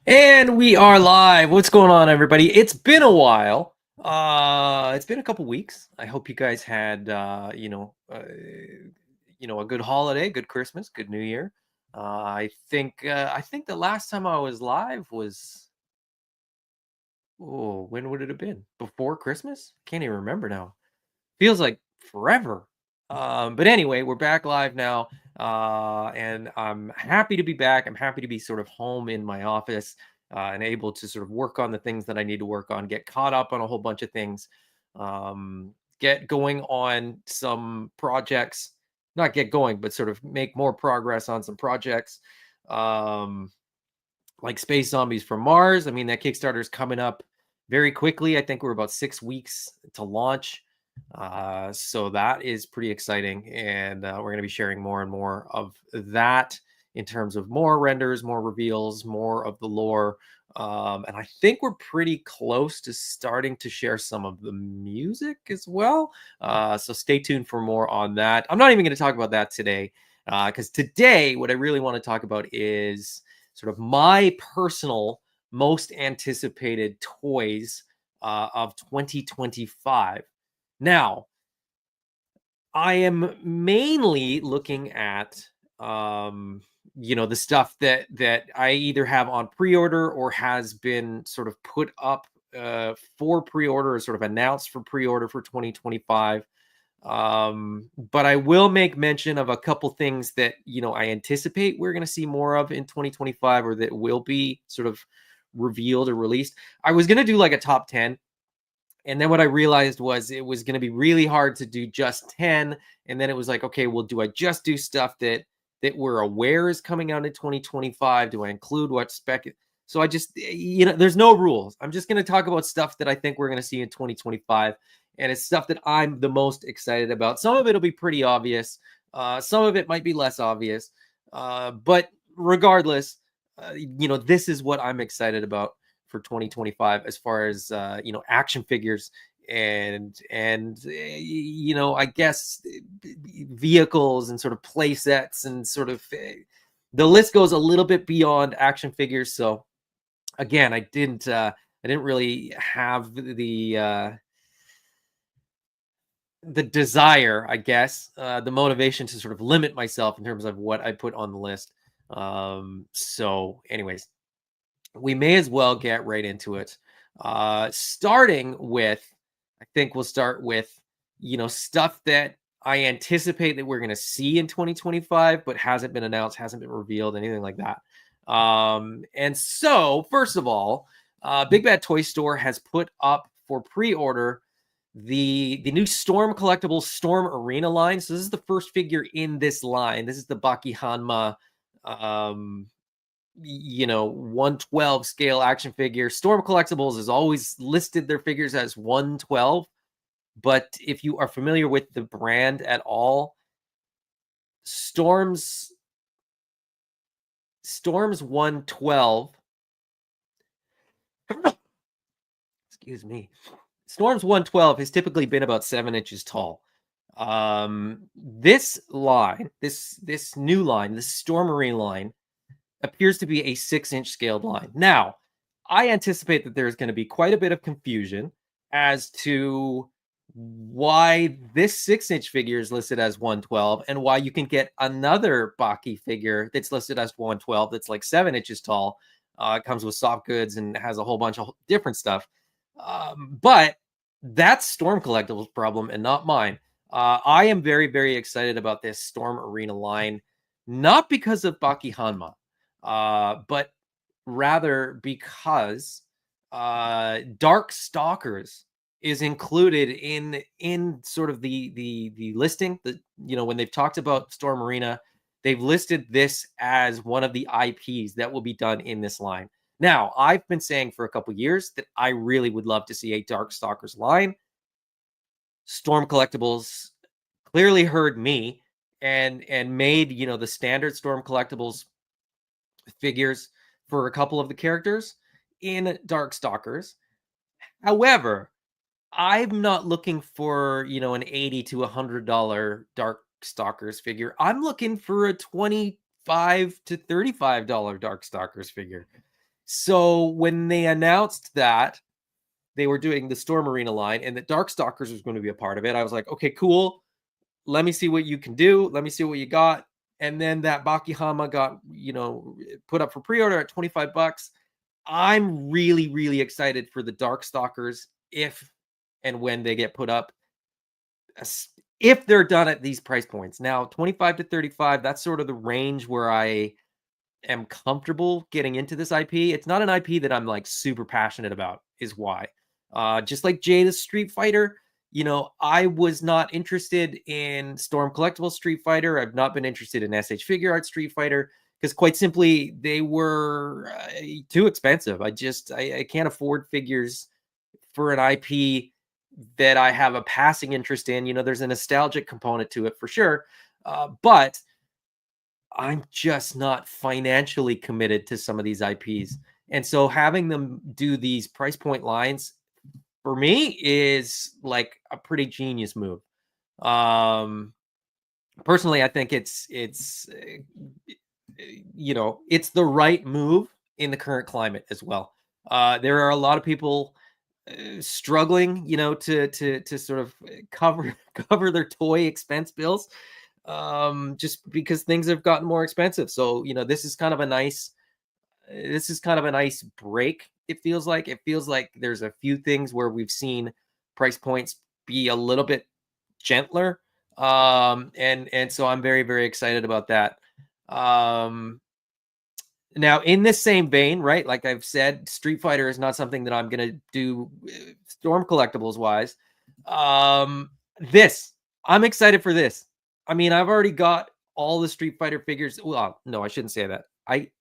And we are live. What's going on, everybody? It's been a while. It's been a couple weeks. I hope you guys had, a good holiday, good Christmas, good New Year. I think the last time I was live was, when would it have been? Before Christmas? Can't even remember now. Feels like forever. But anyway, we're back live now, and I'm happy to be back. I'm happy to be sort of home in my office and able to sort of work on the things that I need to work on, get caught up on a whole bunch of things, get going on some projects, not get going, but sort of make more progress on some projects, like Space Zombies from Mars. I mean, that Kickstarter is coming up very quickly. I think we're about 6 weeks to launch. So that is pretty exciting, and we're going to be sharing more and more of that in terms of more renders, more reveals, more of the lore. And I think we're pretty close to starting to share some of the music as well. So stay tuned for more on that. I'm not even going to talk about that today, because today what I really want to talk about is sort of my personal most anticipated toys of 2025. Now, I am mainly looking at the stuff that I either have on pre-order or has been sort of put up for pre-order, or sort of announced for pre-order for 2025. But I will make mention of a couple things that I anticipate we're going to see more of in 2025, or that will be sort of revealed or released. I was going to do like a top 10. And then what I realized was it was going to be really hard to do just 10. And then it was like, okay, well, do I just do stuff that we're aware is coming out in 2025? Do I include what spec? So I just, there's no rules. I'm just going to talk about stuff that I think we're going to see in 2025. And it's stuff that I'm the most excited about. Some of it will be pretty obvious. Some of it might be less obvious. But regardless, this is what I'm excited about for 2025 as far as action figures and I guess vehicles and sort of play sets, and sort of the list goes a little bit beyond action figures. So again, I didn't really have the desire, I guess, the motivation to sort of limit myself in terms of what I put on the list. So anyways, we may as well get right into it. Starting with, I think we'll start with, stuff that I anticipate that we're going to see in 2025, but hasn't been announced, hasn't been revealed, anything like that. And so, first of all, Big Bad Toy Store has put up for pre-order the new Storm Collectibles Storm Arena line. So this is the first figure in this line. This is the Baki Hanma 112 scale action figure. Storm Collectibles has always listed their figures as 112, but if you are familiar with the brand at all, Storm's 112 excuse me, Storm's 112 has typically been about 7 inches tall. This line, this new line, this Storm Arena line, appears to be a 6-inch scaled line. Now, I anticipate that there's going to be quite a bit of confusion as to why this 6-inch figure is listed as 112 and why you can get another Baki figure that's listed as 112 that's like 7 inches tall. It comes with soft goods and has a whole bunch of different stuff. But that's Storm Collectibles' problem and not mine. I am very, very excited about this Storm Arena line. not because of Baki Hanma, but rather because Dark Stalkers is included in sort of the listing. The when they've talked about Storm Arena, they've listed this as one of the IPs that will be done in this line. Now, I've been saying for a couple years that I really would love to see a Dark Stalkers line. Storm Collectibles clearly heard me and made the standard Storm Collectibles figures for a couple of the characters in Darkstalkers. However, I'm not looking for an $80 to $100 Darkstalkers figure. I'm looking for a $25 to $35 Darkstalkers figure. So when they announced that they were doing the Storm Arena line and that Darkstalkers was going to be a part of it, I was like, okay, cool. Let me see what you can do. Let me see what you got. And then that Bakihama got, put up for pre-order at 25 bucks. I'm really, really excited for the Darkstalkers if and when they get put up, if they're done at these price points. Now, 25 to 35, that's sort of the range where I am comfortable getting into this IP. It's not an IP that I'm like super passionate about, is why. Just like Jada's Street Fighter, I was not interested in Storm Collectibles Street Fighter. I've not been interested in SH Figure Art Street Fighter because, quite simply, they were too expensive. I can't afford figures for an IP that I have a passing interest in. There's a nostalgic component to it for sure, but I'm just not financially committed to some of these IPs. And so having them do these price point lines for me is like a pretty genius move. Personally, I think it's it's the right move in the current climate as well. There are a lot of people struggling, to sort of cover their toy expense bills, just because things have gotten more expensive. So this is kind of a nice break. It feels like there's a few things where we've seen price points be a little bit gentler, and so I'm very, very excited about that. Now, in this same vein, right, like I've said, Street Fighter is not something that I'm going to do Storm Collectibles wise. This, I'm excited for this. I mean, I've already got all the Street Fighter figures. Well, no, I shouldn't say that. I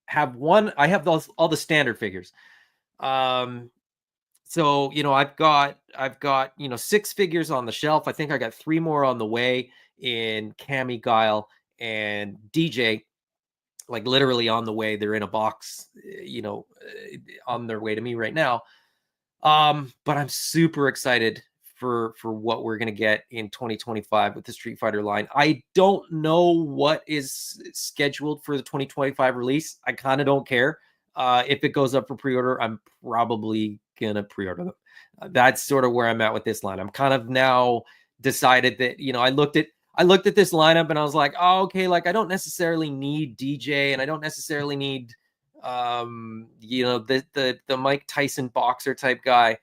have all the standard figures. So, I've got 6 figures on the shelf. I think I got 3 more on the way in Cammy, Guile, and DJ. Like literally on the way. They're in a box, on their way to me right now. But I'm super excited for what we're gonna get in 2025 with the Street Fighter line. I don't know what is scheduled for the 2025 release. I kind of don't care. If it goes up for pre-order, I'm probably gonna pre-order them. That's sort of where I'm at with this line. I'm kind of now decided that I looked at this lineup and I was like, oh, okay, like I don't necessarily need DJ and I don't necessarily need the Mike Tyson boxer type guy.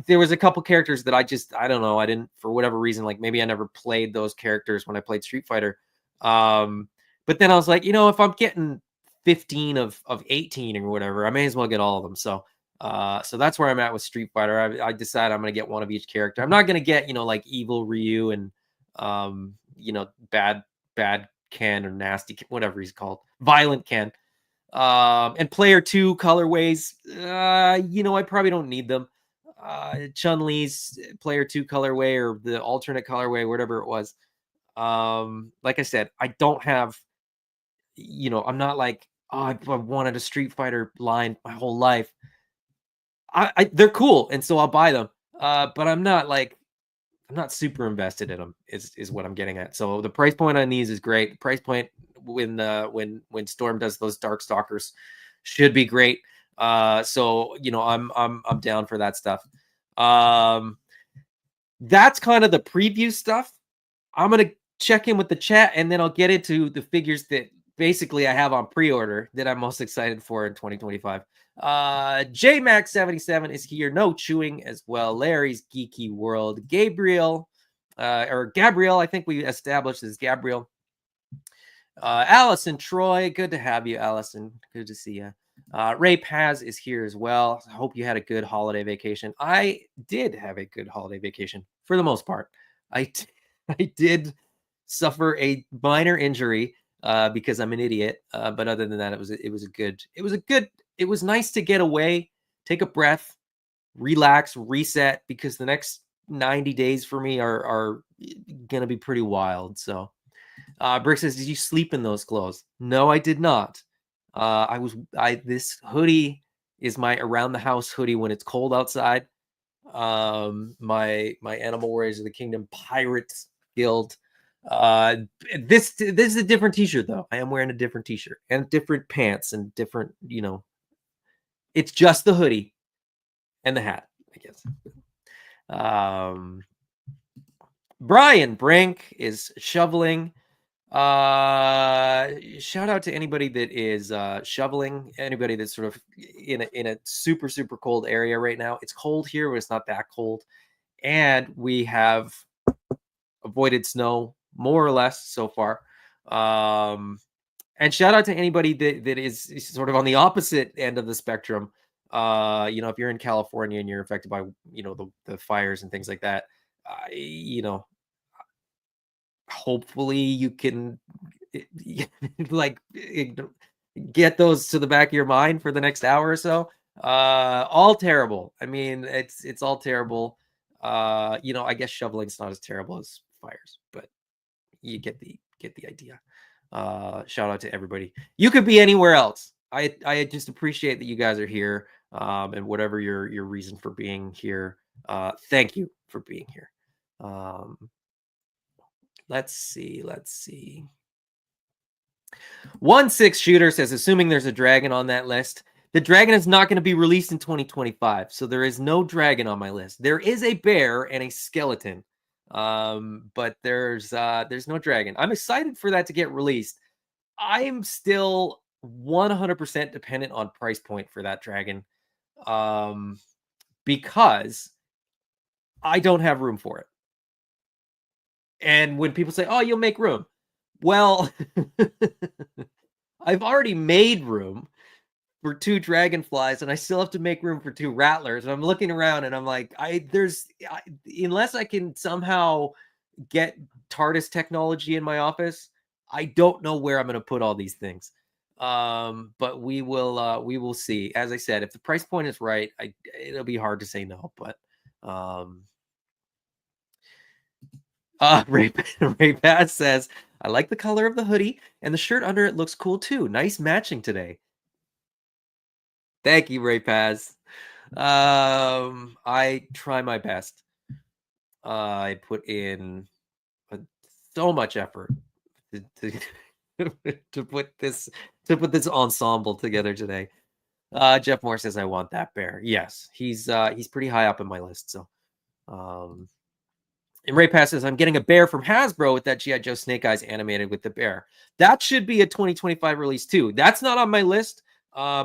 There was a couple characters that I don't know, I didn't, for whatever reason, like maybe I never played those characters when I played Street Fighter. But then I was like, if I'm getting 15 of 18 or whatever, I may as well get all of them. So that's where I'm at with Street Fighter. I decided I'm gonna get one of each character. I'm not gonna get, like evil Ryu and bad Ken or nasty Ken, whatever he's called, violent Ken. And player 2 colorways, I probably don't need them. Chun-Li's player 2 colorway or the alternate colorway, whatever it was. Like I said, I don't have, I'm not like, oh, I wanted a Street Fighter line my whole life. They're cool, and so I'll buy them. But I'm not super invested in them is what I'm getting at. So the price point on these is great. The price point when Storm does those Dark Stalkers should be great. So I'm down for that stuff. That's kind of the preview stuff. I'm gonna check in with the chat and then I'll get into the figures that basically I have on pre-order that I'm most excited for in 2025. JMax77 is here. No chewing as well. Larry's Geeky World. Gabriel, I think we established as Gabriel. Allison Troy, good to have you, Allison. Good to see you. Ray Paz is here as well. I hope you had a good holiday vacation. I did have a good holiday vacation for the most part. I did suffer a minor injury because I'm an idiot. But other than that, it was nice to get away, take a breath, relax, reset, because the next 90 days for me are gonna be pretty wild. So Brick says, "Did you sleep in those clothes?" No, I did not. This hoodie is my around the house hoodie when it's cold outside. My Animal Warriors of the Kingdom Pirates Guild. This is a different T-shirt though. I am wearing a different T-shirt and different pants and different. It's just the hoodie and the hat, I guess. Brian Brink is shoveling. Shout out to anybody that is shoveling, anybody that's sort of in a super cold area right now. It's cold here, but it's not that cold, and we have avoided snow more or less so far. And shout out to anybody that is sort of on the opposite end of the spectrum. If you're in California and you're affected by the fires and things like that, hopefully you can like get those to the back of your mind for the next hour or so. All terrible. I mean, it's all terrible. I guess shoveling's not as terrible as fires, but you get the idea. Shout out to everybody. You could be anywhere else. I just appreciate that you guys are here, and whatever your reason for being here, thank you for being here. Let's see. 1-6 Shooter says, assuming there's a dragon on that list, the dragon is not going to be released in 2025. So there is no dragon on my list. There is a bear and a skeleton. But there's no dragon. I'm excited for that to get released. I'm still 100% dependent on price point for that dragon. Because I don't have room for it. And when people say, "Oh, you'll make room," well, I've already made room for 2 dragonflies, and I still have to make room for 2 rattlers. And I'm looking around, and I'm like, unless I can somehow get TARDIS technology in my office, I don't know where I'm going to put all these things. But we will see. As I said, if the price point is right, it'll be hard to say no. But Ray Paz says, I like the color of the hoodie, and the shirt under it looks cool too. Nice matching today. Thank you, Ray Paz. I try my best. I put in so much effort to put this ensemble together today. Jeff Moore says, I want that bear. Yes, he's pretty high up in my list. So and Ray Pass says, I'm getting a bear from Hasbro with that G.I. Joe Snake Eyes animated with the bear. That should be a 2025 release too. That's not on my list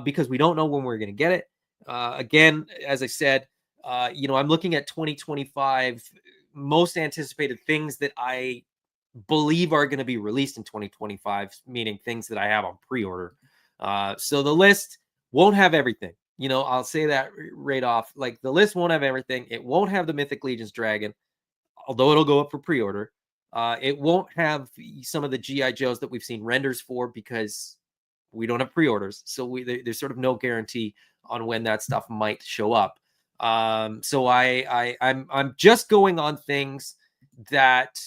because we don't know when we're going to get it. Again, as I said, I'm looking at 2025 most anticipated things that I believe are going to be released in 2025, meaning things that I have on pre-order. So the list won't have everything. I'll say that right off. Like, the list won't have everything. It won't have the Mythic Legion's dragon, although it'll go up for pre-order. It won't have some of the G.I. Joes that we've seen renders for because we don't have pre-orders. So there's sort of no guarantee on when that stuff might show up. So I'm just going on things that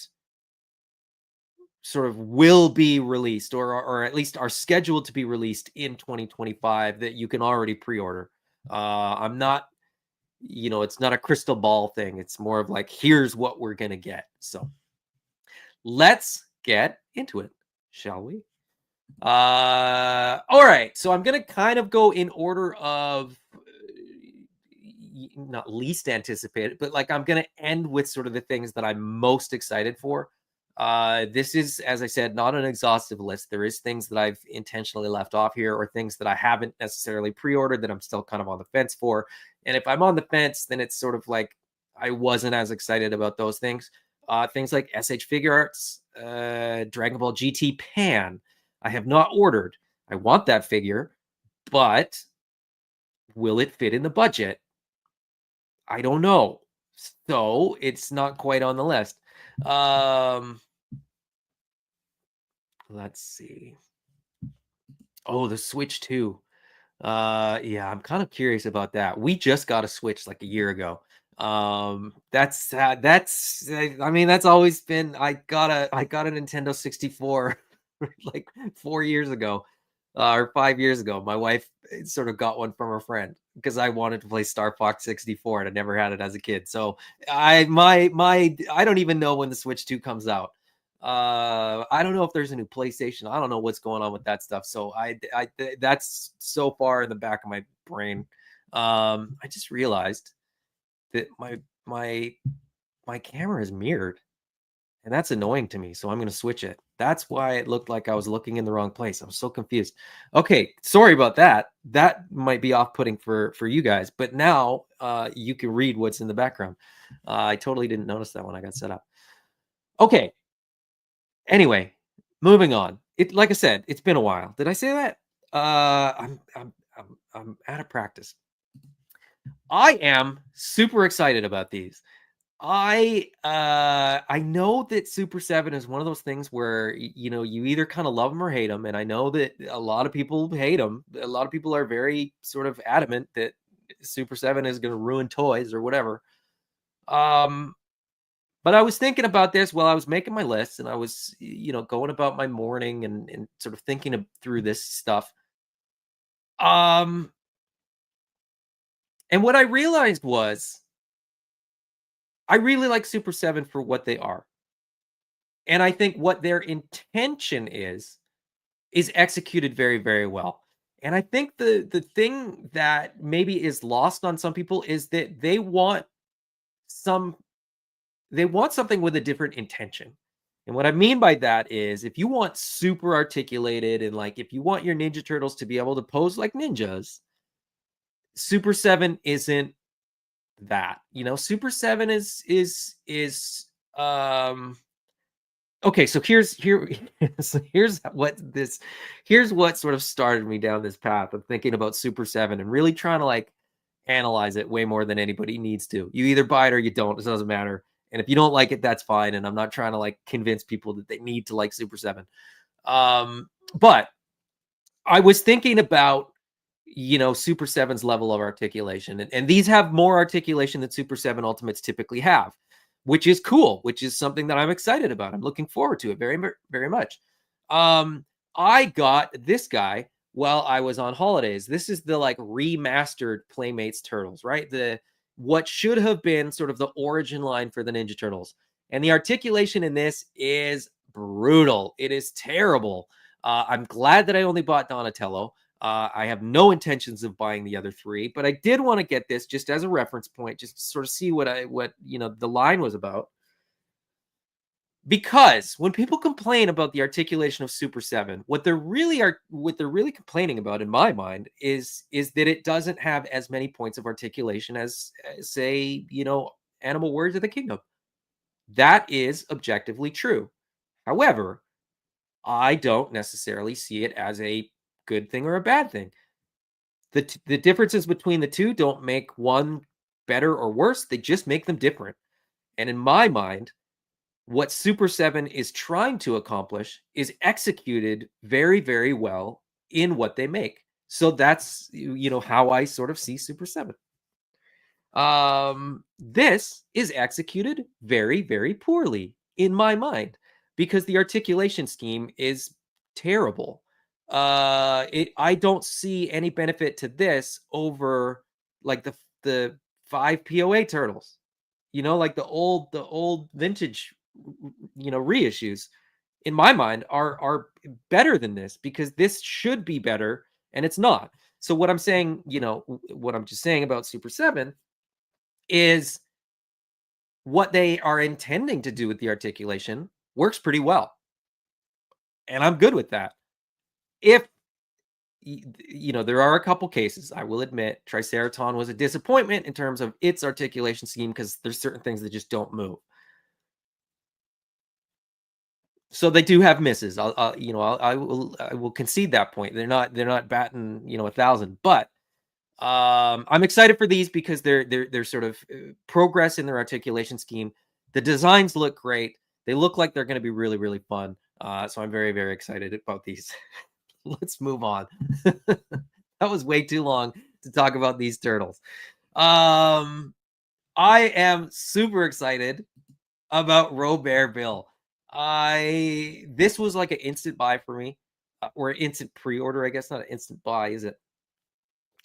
sort of will be released or at least are scheduled to be released in 2025 that you can already pre-order. I'm not, it's not a crystal ball thing. It's more of like, here's what we're going to get. So let's get into it, shall we? All right. So I'm going to kind of go in order of not least anticipated, but like I'm going to end with sort of the things that I'm most excited for. This is, as I said, not an exhaustive list. There is things that I've intentionally left off here or things that I haven't necessarily pre-ordered that I'm still kind of on the fence for. And if I'm on the fence, then it's sort of like I wasn't as excited about those things. Things like SH Figure Arts, Dragon Ball GT Pan, I have not ordered. I want that figure, but will it fit in the budget? I don't know. So it's not quite on the list. Um, let's see. Oh, the Switch 2. Yeah, I'm kind of curious about that. We just got a Switch like a year ago. I mean, that's always been I got a Nintendo 64 like 4 years ago, or 5 years ago. My wife sort of got one from her friend because I wanted to play Star Fox 64 and I never had it as a kid. So I don't even know when the Switch 2 comes out. I don't know if there's a new PlayStation. I don't know what's going on with that stuff. So that's so far in the back of my brain. I just realized that my my camera is mirrored, and that's annoying to me. So I'm going to switch it. That's why it looked like I was looking in the wrong place. I was so confused. Okay, sorry about that. That might be off-putting for you guys, but now you can read what's in the background. I totally didn't notice that when I got set up. Okay. Anyway, moving on. It like I said, it's been a while. Did I say that? I'm out of practice. I am super excited about these. I know that Super 7 is one of those things where you know, you either kind of love them or hate them, and I know that a lot of people hate them. A lot of people are very sort of adamant that Super 7 is going to ruin toys or whatever. Um But I was thinking about this while I was making my list, and I was, you know, going about my morning and sort of thinking through this stuff. Um, and what I realized was I really like Super 7 for what they are. And I think what their intention is executed very, very well. And I think the thing that maybe is lost on some people is that some they want something with a different intention. And what I mean by that is if you want super articulated and like if you want your Ninja Turtles to be able to pose like ninjas, Super 7 isn't that. You know, Super 7 is okay, so so here's what sort of started me down this path of thinking about Super 7 and really trying to like analyze it way more than anybody needs to. You either buy it or you don't. It doesn't matter. And if you don't like it, that's fine. And I'm not trying to like convince people that they need to like Super 7. But I was thinking about, you know, Super 7's level of articulation. And these have more articulation than Super 7 Ultimates typically have, which is cool, which is something that I'm excited about. I'm looking forward to it very, very much. Um, I got this guy while I was on holidays. This is the like remastered Playmates Turtles, right? The what should have been sort of the origin line for the Ninja Turtles. And the articulation in this is brutal. It is terrible. I'm glad that I only bought Donatello. I have no intentions of buying the other three, but I did want to get this just as a reference point, just to sort of see what you know the line was about. Because when people complain about the articulation of Super 7, what they're really complaining about, in my mind, is that it doesn't have as many points of articulation as say, you know, Animal Warriors of the Kingdom. That is objectively true. However, I don't necessarily see it as a good thing or a bad thing. The differences between the two don't make one better or worse. They just make them different. And in my mind, what Super 7 is trying to accomplish is executed very, very well in what they make. So that's you know how I sort of see Super 7. This is executed very, very poorly in my mind because the articulation scheme is terrible. I don't see any benefit to this over like the five POA turtles, you know, like the old vintage, you know, reissues. In my mind, are better than this because this should be better and it's not. So what I'm saying, you know, what I'm just saying about Super 7 is what they are intending to do with the articulation works pretty well, and I'm good with that. If you know, there are a couple cases, I will admit, Triceraton was a disappointment in terms of its articulation scheme because there's certain things that just don't move. So they do have misses. I will concede that point. They're not batting, 1,000, but I'm excited for these because they're sort of progress in their articulation scheme. The designs look great. They look like they're going to be really, really fun. So I'm very, very excited about these. Let's move on. That was way too long to talk about these turtles. Um, I am super excited about Robert Bill. I This was like an instant buy for me, or instant pre-order, I guess, not an instant buy, is it?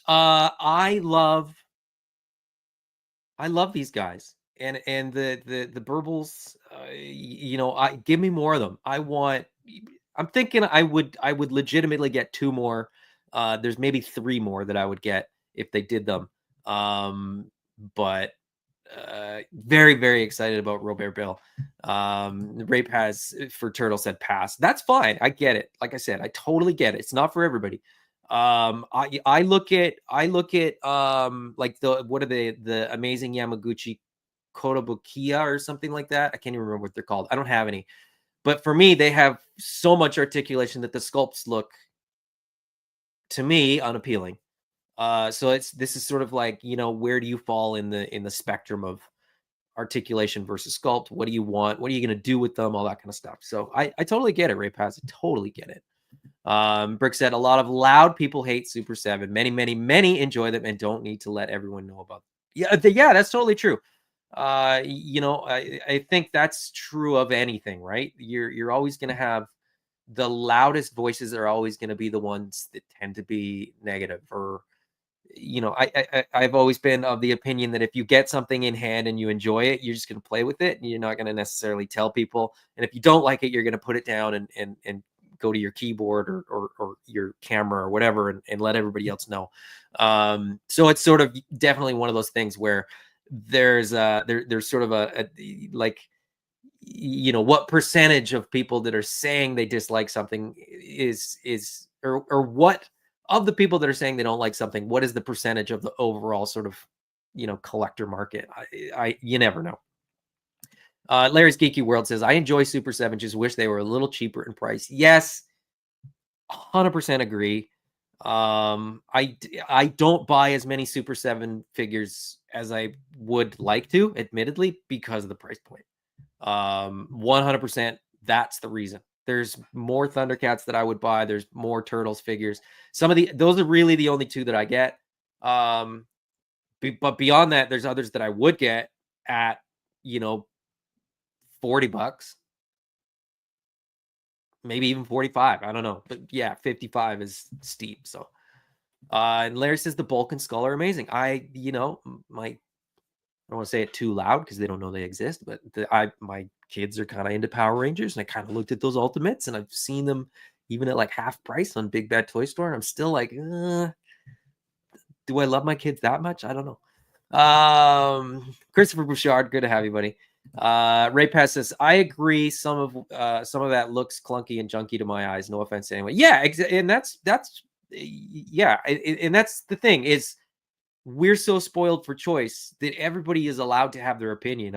I love these guys, and the burbles. I give me more of them. I'm thinking I would legitimately get two more. There's maybe three more that I would get if they did them. But very, very excited about Robert Bill. Rape has for Turtle said pass. That's fine. I get it. Like I said, I totally get it. It's not for everybody. I look at like what are the amazing Yamaguchi Kotobukiya or something like that. I can't even remember what they're called. I don't have any. But for me, they have so much articulation that the sculpts look, to me, unappealing. So this is sort of like, where do you fall in the spectrum of articulation versus sculpt? What do you want? What are you going to do with them? All that kind of stuff. So I totally get it, Ray Paz. I totally get it. Brick said a lot of loud people hate Super 7. Many, many, many enjoy them and don't need to let everyone know about them. Yeah, that's totally true. I think that's true of anything, right? You're always going to have the loudest voices are always going to be the ones that tend to be negative. Or I've always been of the opinion that if you get something in hand and you enjoy it, you're just going to play with it and you're not going to necessarily tell people. And if you don't like it, you're going to put it down and go to your keyboard or your camera or whatever and let everybody else know. So it's sort of definitely one of those things where there's sort of a like, what percentage of people that are saying they dislike something or what of the people that are saying they don't like something, what is the percentage of the overall sort of, collector market? You never know. Larry's Geeky World says, I enjoy Super 7, just wish they were a little cheaper in price. Yes, 100% agree. I don't buy as many Super 7 figures as I would like to, admittedly, because of the price point. 100%, that's the reason. There's more Thundercats that I would buy. There's more Turtles figures. Those are really the only two that I get. But beyond that, there's others that I would get at, you know, $40, maybe even 45. I don't know. But yeah, 55 is steep. So, and Larry says the Bulk and Skull are amazing. I don't want to say it too loud because they don't know they exist, but my kids are kind of into Power Rangers, and I kind of looked at those Ultimates, and I've seen them even at like half price on Big Bad Toy Store. And I'm still like, do I love my kids that much? I don't know. Christopher Bouchard, good to have you, buddy. Ray Pass says, I agree. Some of that looks clunky and junky to my eyes. No offense anyway. Yeah, and that's yeah, and that's the thing is we're so spoiled for choice that everybody is allowed to have their opinion.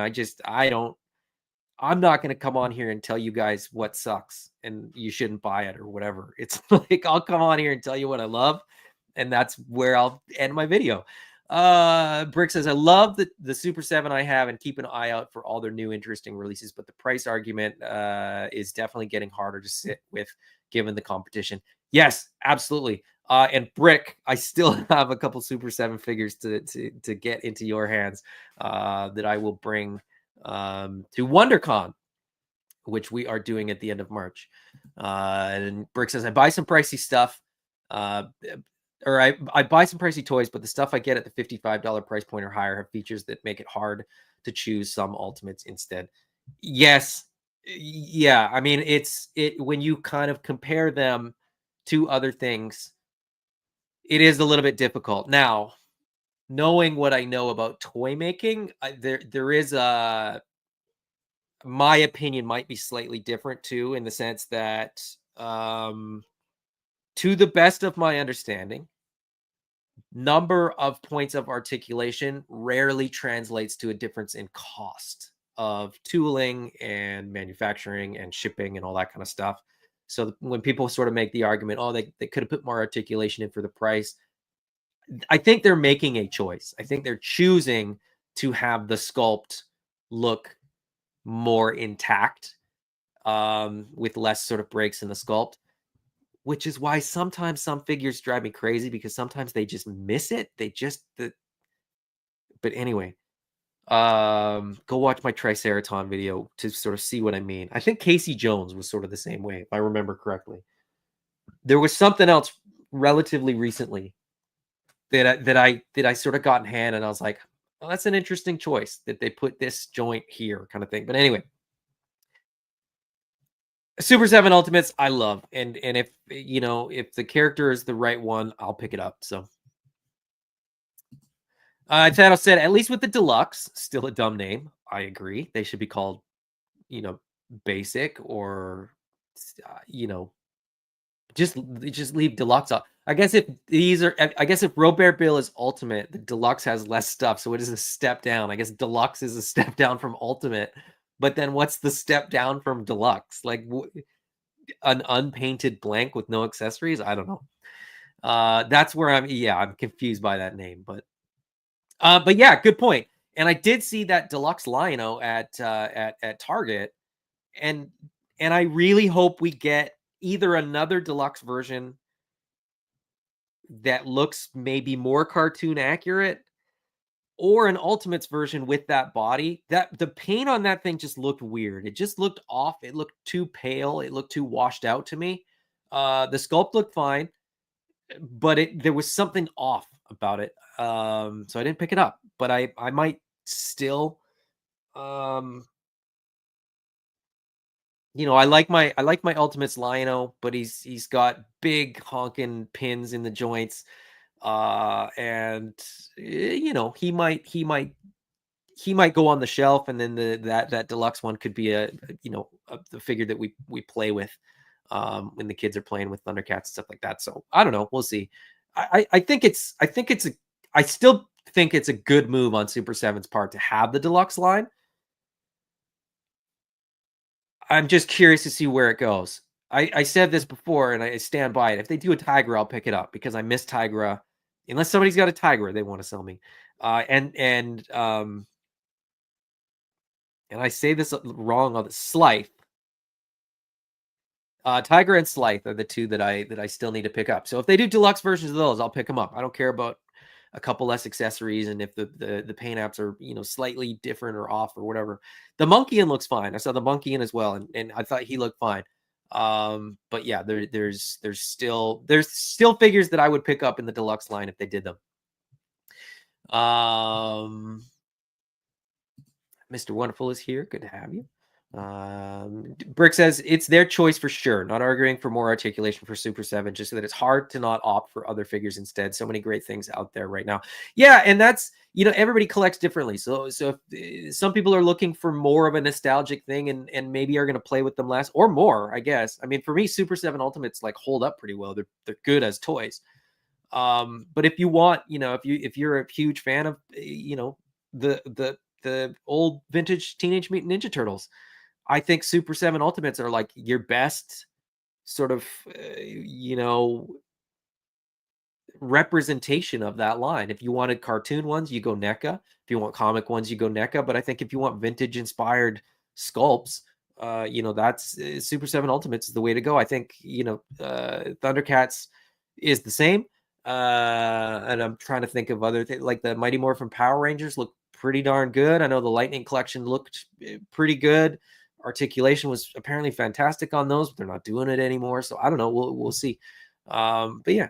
I'm not going to come on here and tell you guys what sucks and you shouldn't buy it or whatever. It's like, I'll come on here and tell you what I love. And that's where I'll end my video. Brick says, I love the Super 7 I have and keep an eye out for all their new interesting releases. But the price argument is definitely getting harder to sit with given the competition. Yes, absolutely. And Brick, I still have a couple Super 7 figures to get into your hands that I will bring to WonderCon, which we are doing at the end of March. And Brick says, I buy some pricey stuff, or I buy some pricey toys, but the stuff I get at the $55 price point or higher have features that make it hard to choose some Ultimates instead. Yes. Yeah. I mean, when you kind of compare them to other things, it is a little bit difficult. Now, knowing what I know about toy making, there is my opinion might be slightly different too, in the sense that, to the best of my understanding, number of points of articulation rarely translates to a difference in cost. of tooling and manufacturing and shipping and all that kind of stuff. So when people sort of make the argument, oh, they could have put more articulation in for the price, I think they're making a choice. I think they're choosing to have the sculpt look more intact, with less sort of breaks in the sculpt, which is why sometimes some figures drive me crazy because sometimes they just miss it. But anyway, go watch my Triceraton video to sort of see what I mean. I think Casey Jones was sort of the same way, if I remember correctly. There was something else relatively recently that I sort of got in hand, and I was like, well, that's an interesting choice that they put this joint here, kind of thing. But anyway, Super 7 Ultimates, I love. And if the character is the right one, I'll pick it up. So Thanos said, at least with the deluxe, still a dumb name. I agree. They should be called, you know, basic or you know, just leave deluxe off. I guess if Robert Bill is ultimate, the deluxe has less stuff, so it is a step down. I guess deluxe is a step down from ultimate, but then what's the step down from deluxe? Like an unpainted blank with no accessories? I don't know. That's where I'm confused by that name, but yeah, good point. And I did see that deluxe Lion-O at Target, and I really hope we get either another deluxe version that looks maybe more cartoon accurate, or an Ultimates version with that body. That the paint on that thing just looked weird. It just looked off. It looked too pale. It looked too washed out to me. The sculpt looked fine, but there was something off about it. So I didn't pick it up, but I might still. I like my Ultimates Lion-O, but he's got big honking pins in the joints. And he might go on the shelf, and then that deluxe one could be the figure that we play with when the kids are playing with Thundercats and stuff like that. So I don't know, we'll see. I still think it's a good move on Super 7's part to have the deluxe line. I'm just curious to see where it goes. I said this before, and I stand by it. If they do a Tigra, I'll pick it up because I miss Tigra. Unless somebody's got a Tigra they want to sell me. And I say this wrong on the Slythe. Tigra and Slythe are the two that I still need to pick up. So if they do deluxe versions of those, I'll pick them up. I don't care about a couple less accessories, and if the paint apps are slightly different or off or whatever. The Monkey-In looks fine. I saw the Monkey-In as well, and I thought he looked fine. But yeah, there's still figures that I would pick up in the deluxe line if they did them. Mr. Wonderful is here. Good to have you. Brick says it's their choice for sure. Not arguing for more articulation for Super 7, just that it's hard to not opt for other figures instead. So many great things out there right now. Yeah, and that's everybody collects differently. So if some people are looking for more of a nostalgic thing and maybe are going to play with them less or more, I guess. I mean, for me, Super 7 Ultimates like hold up pretty well. They're good as toys. But if you want, if you're a huge fan of the old vintage Teenage Mutant Ninja Turtles, I think Super 7 Ultimates are like your best sort of, representation of that line. If you wanted cartoon ones, you go NECA. If you want comic ones, you go NECA. But I think if you want vintage inspired sculpts, that's Super 7 Ultimates is the way to go. I think, Thundercats is the same. And I'm trying to think of other things, like the Mighty Morphin Power Rangers look pretty darn good. I know the Lightning Collection looked pretty good. Articulation was apparently fantastic on those, but they're not doing it anymore. So I don't know. We'll see. But yeah,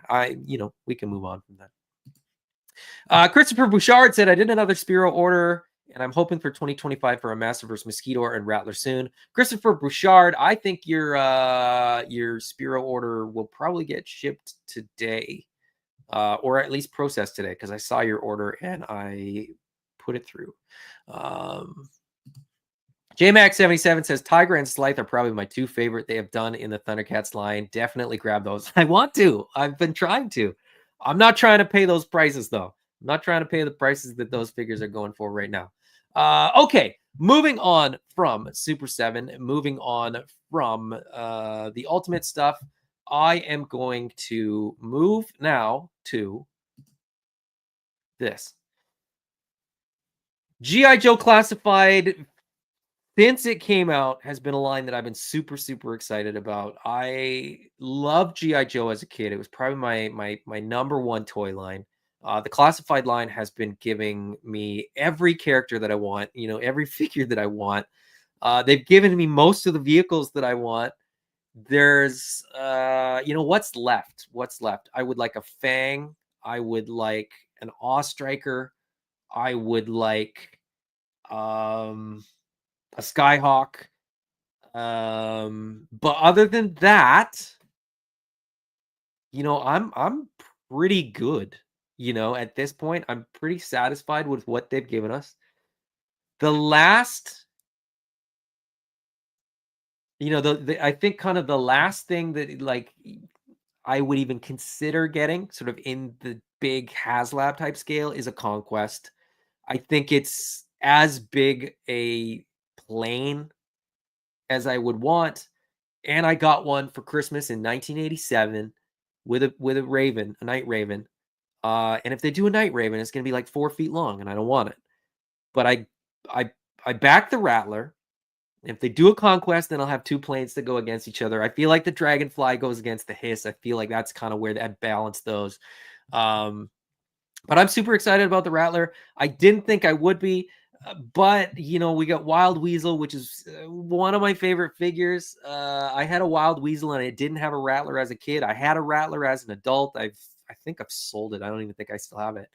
we can move on from that. Christopher Bouchard said, I did another Spiro order, and I'm hoping for 2025 for a Massiverse Mosquito and Rattler soon. Christopher Bouchard, I think your Spiro order will probably get shipped today, or at least processed today, because I saw your order and I put it through. JMax77 says Tigra and Slythe are probably my two favorite they have done in the Thundercats line. Definitely grab those. I want to. I've been trying to. I'm not trying to pay those prices, though. I'm not trying to pay the prices that those figures are going for right now. Okay, moving on from Super 7, moving on from the Ultimate stuff, I am going to move now to this. G.I. Joe Classified, since it came out, has been a line that I've been super, super excited about. I loved G.I. Joe as a kid. It was probably my number one toy line. The classified line has been giving me every character that I want, every figure that I want. They've given me most of the vehicles that I want. There's what's left? What's left? I would like a Fang. I would like an Awe Striker. I would like a Skyhawk. But other than that, I'm pretty good. At this point, I'm pretty satisfied with what they've given us. The last, I think kind of the last thing that like I would even consider getting sort of in the big HasLab type scale is a Conquest. I think it's as big a plane as I would want. And I got one for Christmas in 1987 with a raven, a night raven. And if they do a night raven, it's gonna be like 4 feet long, and I don't want it. But I I back the Rattler. If they do a Conquest, then I'll have two planes that go against each other. I feel like the Dragonfly goes against the Hiss. I feel like that's kind of where that balance those. Um, but I'm super excited about the Rattler. I didn't think I would be, but we got Wild Weasel, which is one of my favorite figures. I had a Wild Weasel and I didn't have a Rattler as a kid. I had a Rattler as an adult. I think I've sold it. I don't even think I still have it.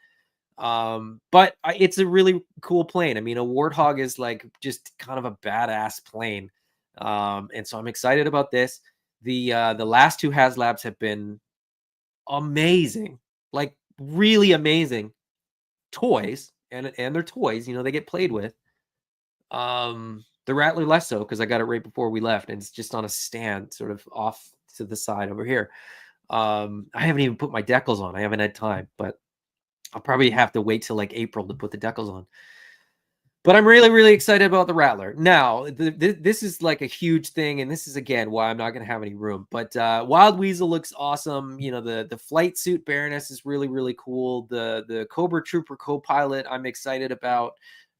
But it's a really cool plane. I mean, a Warthog is like just kind of a badass plane. And so I'm excited about this. The last two HasLabs have been amazing, like really amazing toys, and they're toys. They get played with. The Rattler less so because I got it right before we left, and it's just on a stand, sort of off to the side over here. I haven't even put my decals on. I haven't had time, but I'll probably have to wait till like April to put the decals on. But I'm really, really excited about the Rattler. Now, this is like a huge thing, and this is again why I'm not going to have any room. But Wild Weasel looks awesome. The flight suit Baroness is really, really cool. The Cobra Trooper co-pilot I'm excited about.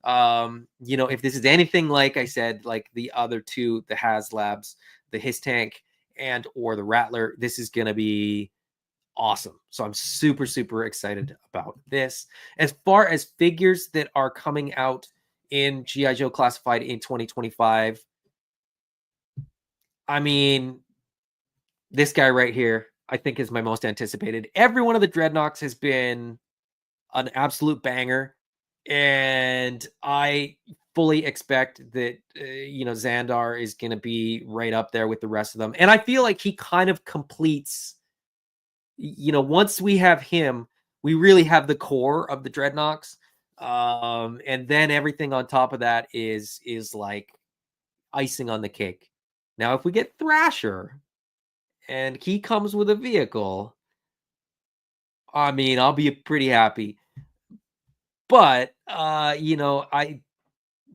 If this is anything like I said, like the other two, the HasLabs, the Hiss Tank and or the Rattler, this is going to be awesome. So I'm super, super excited about this. As far as figures that are coming out in G.I. Joe Classified in 2025, I mean, this guy right here, I think is my most anticipated. Every one of the Dreadnoks has been an absolute banger. And I fully expect that, Xandar is going to be right up there with the rest of them. And I feel like he kind of completes once we have him, we really have the core of the Dreadnoks. And then everything on top of that is like icing on the cake. Now, if we get Thrasher and he comes with a vehicle, I mean, I'll be pretty happy. But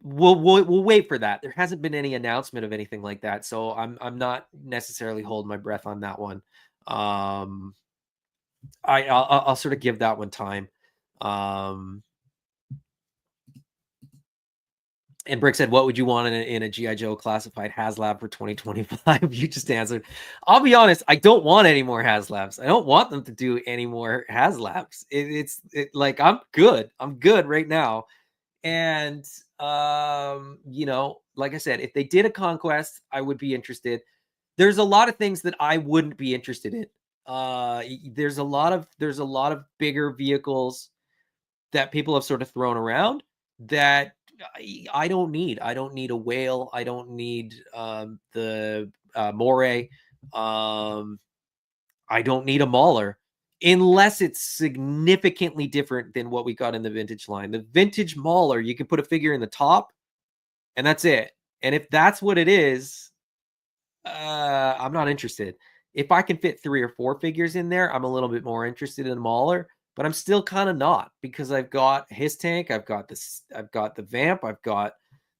we'll wait for that. There hasn't been any announcement of anything like that, so I'm not necessarily holding my breath on that one. I'll sort of give that one time. And Brick said, "What would you want in a GI Joe Classified HasLab for 2025?" You just answered. I'll be honest. I don't want any more HasLabs. I don't want them to do any more HasLabs. It's like I'm good. I'm good right now. And like I said, if they did a Conquest, I would be interested. There's a lot of things that I wouldn't be interested in. There's a lot of bigger vehicles that people have sort of thrown around that I don't need. I don't need a whale. I don't need the moray. I don't need a mauler unless it's significantly different than what we got in the vintage line. The vintage mauler, you can put a figure in the top and that's it. And if that's what it is, I'm not interested. If I can fit 3 or 4 figures in there, I'm a little bit more interested in a mauler. but I'm still kind of not, because I've got his tank, I've got the Vamp, I've got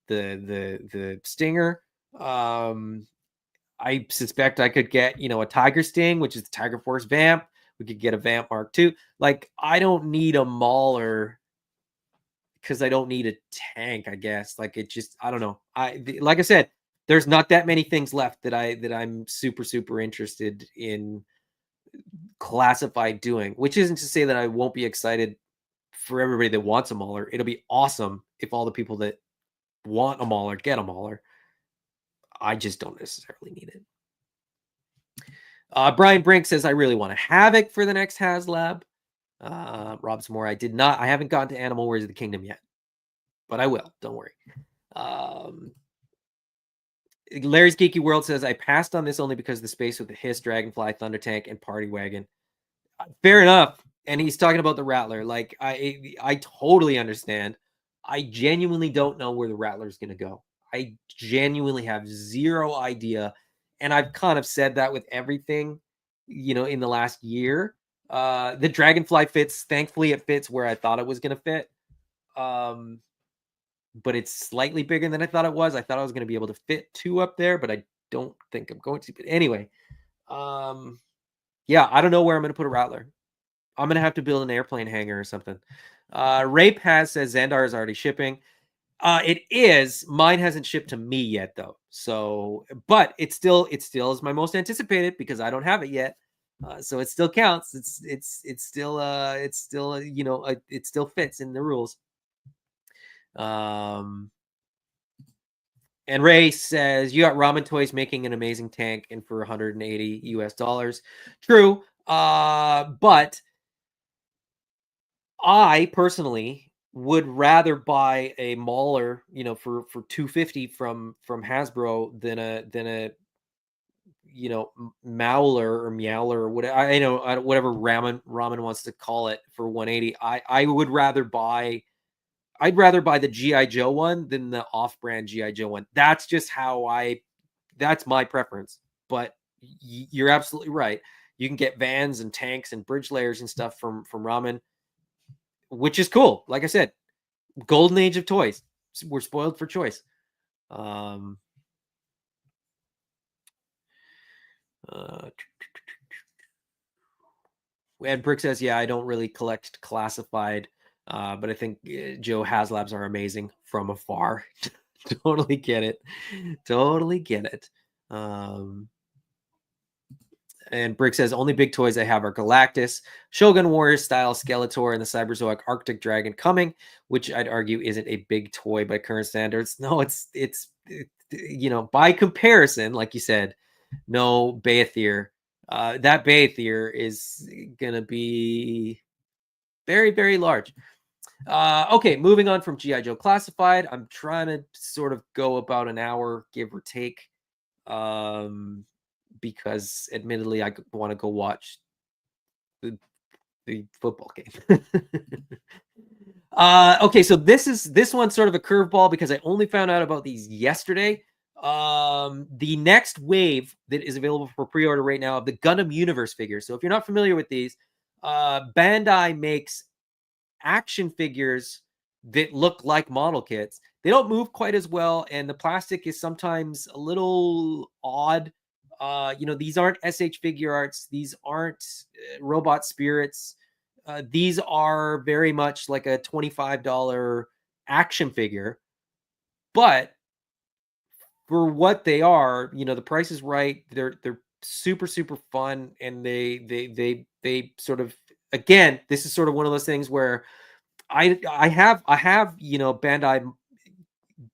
the Stinger. I suspect I could get, a Tiger Sting, which is the Tiger Force Vamp. We could get a Vamp Mark II. Like, I don't need a Mauler because I don't need a tank, I guess. Like, it just, I don't know. Like I said, there's not that many things left that I'm super, super interested in classified doing, which isn't to say that I won't be excited for everybody that wants a Mauler. It'll be awesome if all the people that want a Mauler get a Mauler. I just don't necessarily need it. Brian Brink says, I really want a Havoc for the next HasLab. Rob's more, I haven't gotten to Animal Wars of the Kingdom yet, but I will. Don't worry. Larry's Geeky World says, I passed on this only because of the space with the Hiss, Dragonfly, Thunder Tank, and Party Wagon. Fair enough. And he's talking about the Rattler. Like, I totally understand. I genuinely don't know where the Rattler is going to go. I genuinely have zero idea. And I've kind of said that with everything, in the last year. The Dragonfly fits. Thankfully, it fits where I thought it was going to fit. But it's slightly bigger than I thought it was. I thought I was going to be able to fit 2 up there, but I don't think I'm going to. But anyway, yeah, I don't know where I'm going to put a Rattler. I'm going to have to build an airplane hangar or something. Rape says Xandar is already shipping. It is. Mine hasn't shipped to me yet, though. So, but it still is my most anticipated because I don't have it yet. So it still counts. It still it still fits in the rules. And Ray says, you got Ramen Toys making an amazing tank and for $180 US. True. But I personally would rather buy a Mauler, for $250 from Hasbro than a Mauler or Meowler or whatever, whatever Ramen wants to call it for $180. I would rather buy. I'd rather buy the G.I. Joe one than the off-brand G.I. Joe one. That's just that's my preference. But you're absolutely right. You can get vans and tanks and bridge layers and stuff from Ramen, which is cool. Like I said, golden age of toys. We're spoiled for choice. And Brick says, yeah, I don't really collect classified. But I think Joe HasLabs are amazing from afar. Totally get it. Totally get it. And Brick says, only big toys I have are Galactus, Shogun Warriors style Skeletor, and the Cyberzoic Arctic Dragon coming, which I'd argue isn't a big toy by current standards. No, it's by comparison, like you said, no Baethir. That Baethir is going to be very, very large. Okay, moving on from G.I. Joe Classified. I'm trying to sort of go about an hour, give or take, because admittedly, I want to go watch the football game. Okay, so this one's sort of a curveball because I only found out about these yesterday. The next wave that is available for pre-order right now of the Gundam Universe figures. So if you're not familiar with these, Bandai makes action figures that look like model kits. They don't move quite as well, and the plastic is sometimes a little odd. These aren't SH figure arts. These aren't robot spirits. These are very much like a $25 action figure, but for what they are, the price is right. They're super, super fun, and they sort of, again, this is sort of one of those things where I have Bandai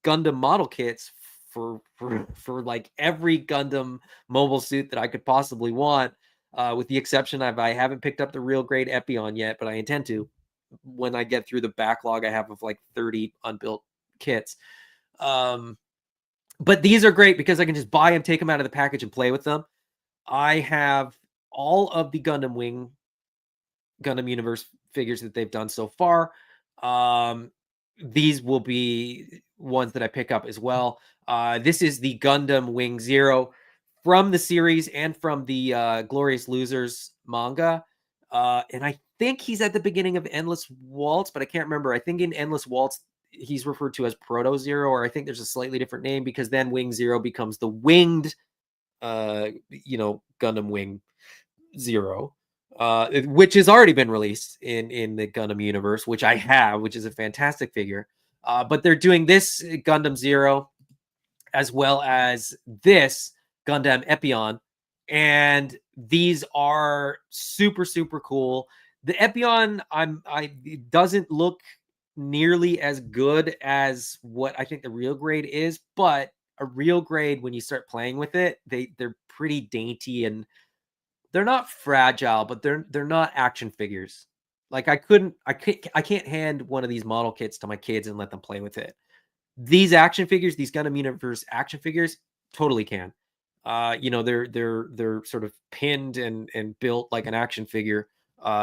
Gundam model kits for like every Gundam mobile suit that I could possibly want, with the exception of I haven't picked up the real grade Epion yet, but I intend to when I get through the backlog I have of like 30 unbuilt kits. But these are great because I can just buy them, take them out of the package, and play with them. I have all of the Gundam Universe figures that they've done so far. These will be ones that I pick up as well. This is the Gundam Wing Zero from the series and from the Glorious Losers manga. And I think he's at the beginning of Endless Waltz, but I can't remember. I think in Endless Waltz, he's referred to as Proto Zero, or I think there's a slightly different name because then Wing Zero becomes the winged, Gundam Wing Zero, which has already been released in the Gundam universe, which I have, which is a fantastic figure. But they're doing this Gundam Zero as well as this Gundam Epion, and these are super super cool. The Epion, it doesn't look nearly as good as what I think the real grade is, but a real grade, when you start playing with it, they're pretty dainty, and they're not fragile, but they're not action figures. Like I can't hand one of these model kits to my kids and let them play with it. These action figures, these Gundam Universe action figures, totally can. They're sort of pinned and built like an action figure,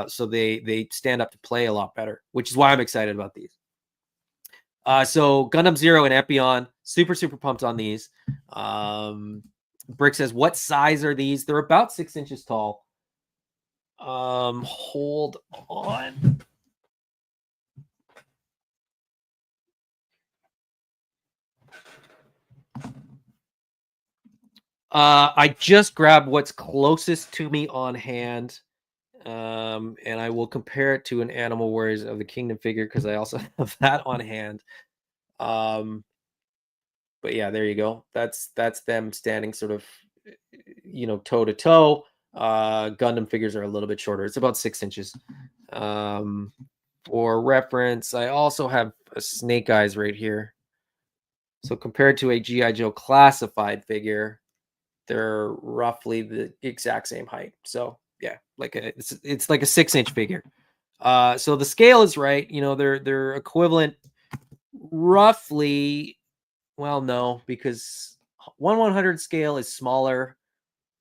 so they stand up to play a lot better, which is why I'm excited about these. So Gundam Zero and Epion, super super pumped on these. Brick says, "What size are these?" They're about 6 inches tall. Hold on. I just grabbed what's closest to me on hand, and I will compare it to an Animal Warriors of the Kingdom figure because I also have that on hand. But yeah, there you go. That's them standing sort of, toe to toe. Gundam figures are a little bit shorter. It's about 6 inches. For reference, I also have a Snake Eyes right here. So compared to a GI Joe classified figure, they're roughly the exact same height. So yeah, it's like a 6-inch figure. So the scale is right. They're equivalent roughly. Well, no, because 1/100 scale is smaller,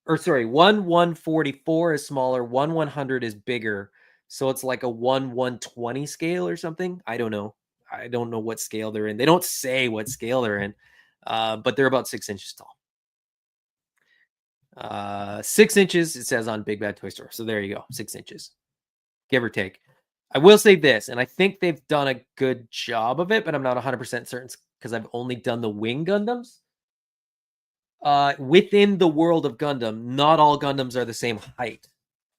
or sorry, 1/144 is smaller, 1/100 is bigger. So it's like a 1/120 scale or something. I don't know. I don't know what scale they're in. They don't say what scale they're in, but they're about 6 inches tall. 6 inches, it says on Big Bad Toy Store. So there you go, 6 inches, give or take. I will say this, and I think they've done a good job of it, but I'm not 100% certain because I've only done the Wing Gundams. Within the world of Gundam, not all Gundams are the same height.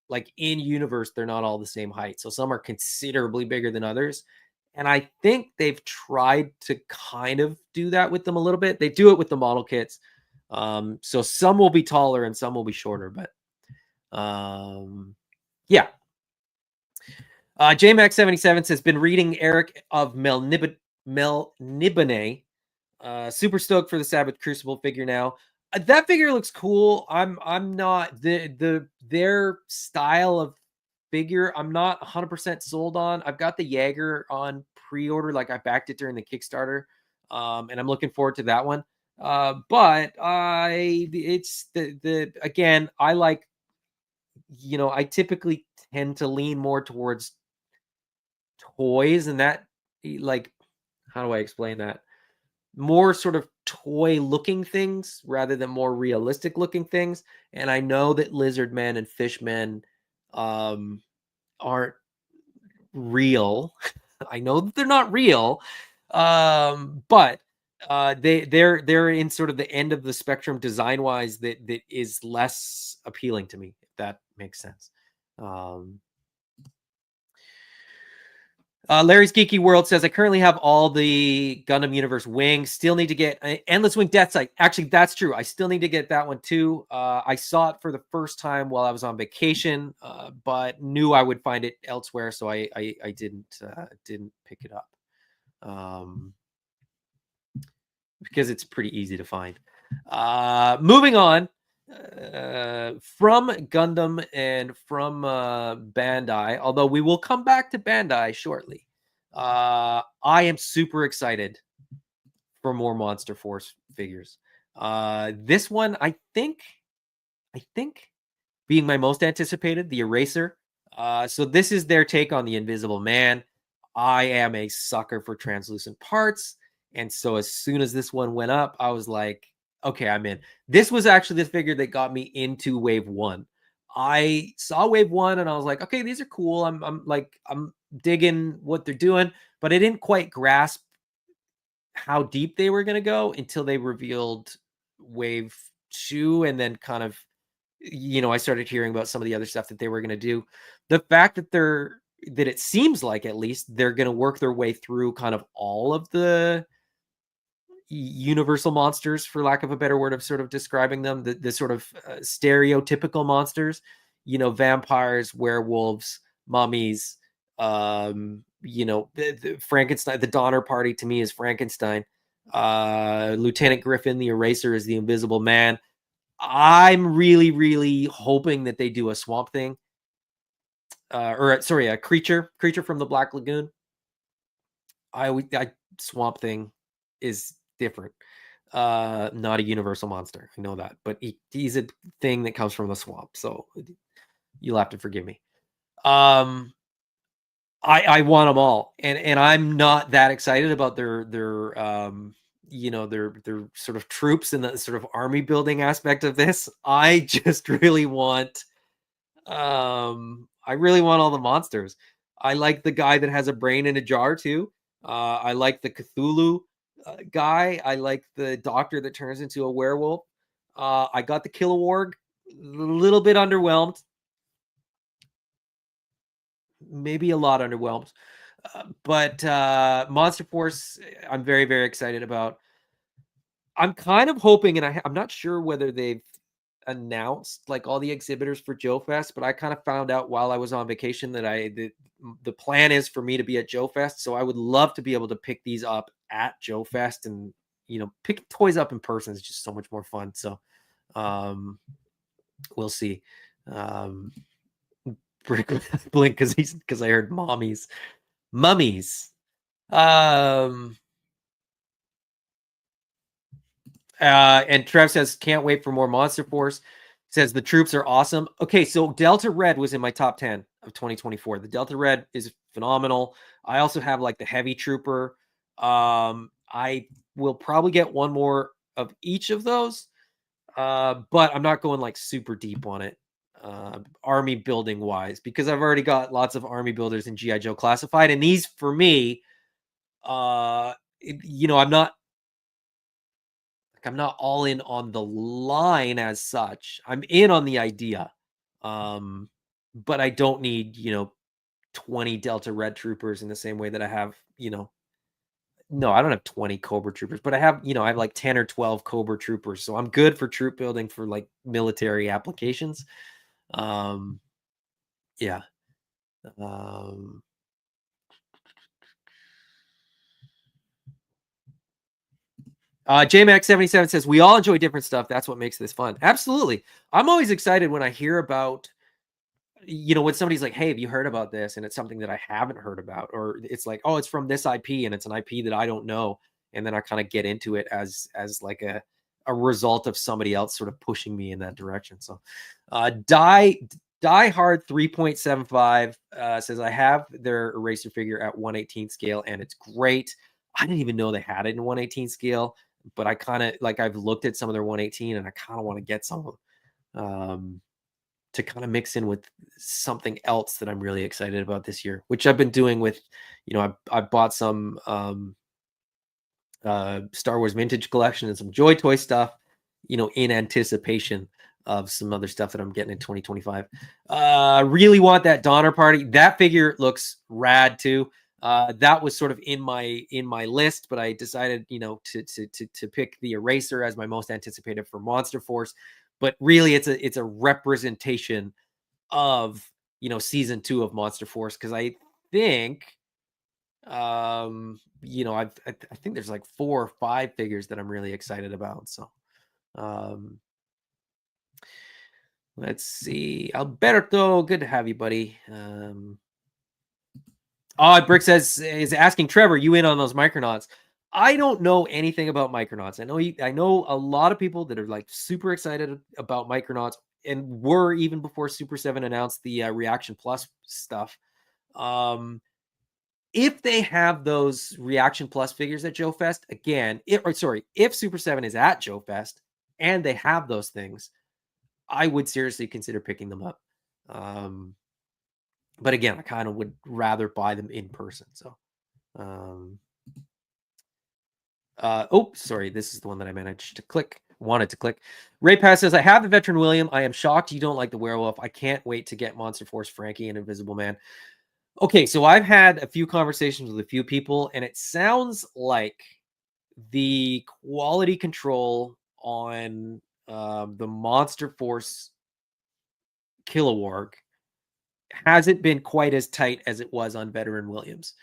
Like in universe, they're not all the same height. So some are considerably bigger than others. And I think they've tried to kind of do that with them a little bit. They do it with the model kits. So some will be taller and some will be shorter, but yeah. JMax77 says, been reading Eric of Melnibone. Super stoked for the Sabbath Crucible figure now. That figure looks cool. I'm not their style of figure. I'm not 100% sold on. I've got the Jaeger on pre-order, like I backed it during the Kickstarter, and I'm looking forward to that one. But it's the again, I like, I typically tend to lean more towards toys, and that, like, how do I explain that? More sort of toy looking things rather than more realistic looking things. And I know that Lizard Men and Fishmen aren't real. I know that they're not real, but they're in sort of the end of the spectrum design wise that is less appealing to me, if that makes sense. Larry's Geeky World says, I currently have all the Gundam Universe wings. Still need to get Endless Wing Death Sight. Actually, that's true. I still need to get that one too. I saw it for the first time while I was on vacation, but knew I would find it elsewhere, so I didn't pick it up, because it's pretty easy to find. Moving on. From Gundam and from Bandai, although we will come back to Bandai shortly. I am super excited for more Monster Force figures. This one, I think being my most anticipated, the Eraser. So this is their take on the Invisible Man. I am a sucker for translucent parts, and so as soon as this one went up, I was like, okay, I'm in. This was actually the figure that got me into Wave 1. I saw wave one and I was like, okay, these are cool. I'm digging what they're doing, but I didn't quite grasp how deep they were going to go until they revealed wave two, and then kind of, I started hearing about some of the other stuff that they were going to do. The fact that that it seems like at least they're going to work their way through kind of all of the universal monsters, for lack of a better word of sort of describing them, the sort of stereotypical monsters, vampires, werewolves, mummies, the Frankenstein. The Donner Party to me is Frankenstein. Lieutenant Griffin, the Eraser, is the Invisible Man. I'm really, really hoping that they do a Swamp Thing, or sorry, a creature from the Black Lagoon. I Swamp Thing is different. Not a universal monster. I know that, but he's a thing that comes from the swamp. So you'll have to forgive me. I want them all, and I'm not that excited about their sort of troops and the sort of army building aspect of this. I just really want I really want all the monsters. I like the guy that has a brain in a jar too. I like the Cthulhu guy. I like the doctor that turns into a werewolf. I got the Kilowog. A little bit underwhelmed. Maybe a lot underwhelmed. But Monster Force, I'm very, very excited about. I'm kind of hoping, and I'm not sure whether they've announced like all the exhibitors for Joe Fest, but I kind of found out while I was on vacation that the plan is for me to be at Joe Fest. So I would love to be able to pick these up at Joe Fest, and pick toys up in person is just so much more fun. So we'll see. Blink because I heard mummies. And Trev says, can't wait for more Monster Force. Says the troops are awesome. Okay, so Delta Red was in my top 10 of 2024. The Delta Red is phenomenal. I also have like the Heavy Trooper. I will probably get one more of each of those, but I'm not going like super deep on it, army building wise, because I've already got lots of army builders in GI Joe Classified, and these for me, I'm not all in on the line as such. I'm in on the idea. But I don't need, 20 Delta Red Troopers in the same way that I have, no, I don't have 20 Cobra Troopers, but I have like 10 or 12 Cobra Troopers. So I'm good for troop building for like military applications. Yeah. JMax77 says, we all enjoy different stuff. That's what makes this fun. Absolutely. I'm always excited when I hear about, when somebody's like, hey, have you heard about this? And it's something that I haven't heard about, or it's like, oh, it's from this IP and it's an IP that I don't know. And then I kind of get into it as like a result of somebody else sort of pushing me in that direction. So Die Hard 3.75 says, I have their Eraser figure at 1/18 scale and it's great. I didn't even know they had it in 1/18 scale, but I kind of like, I've looked at some of their 1/18 and I kind of want to get some of them. To kind of mix in with something else that I'm really excited about this year, which I've been doing with, I bought some Star Wars vintage collection and some Joy Toy stuff, in anticipation of some other stuff that I'm getting in 2025. Really want that Donner Party. That figure looks rad too. That was sort of in my list, but I decided, to pick the Eraser as my most anticipated for Monster Force. But really, it's a representation of season 2 of Monster Force, because I think I think there's like 4 or 5 figures that I'm really excited about. So let's see, Alberto, good to have you, buddy. Brick says, is asking Trevor, you in on those Micronauts? I don't know anything about Micronauts. I know a lot of people that are like super excited about Micronauts, and were even before Super 7 announced the Reaction Plus stuff. If they have those Reaction Plus figures at Joe Fest again, if Super 7 is at Joe Fest and they have those things, I would seriously consider picking them up. Um, but again, I kind of would rather buy them in person. So, um, oh, sorry, this is the one that I managed to click. Wanted to click. Ray Pass says, I have the veteran William. I am shocked you don't like the werewolf. I can't wait to get Monster Force Frankie and Invisible Man. Okay, so I've had a few conversations with a few people, and it sounds like the quality control on the Monster Force Kilowog hasn't been quite as tight as it was on Veteran Williams.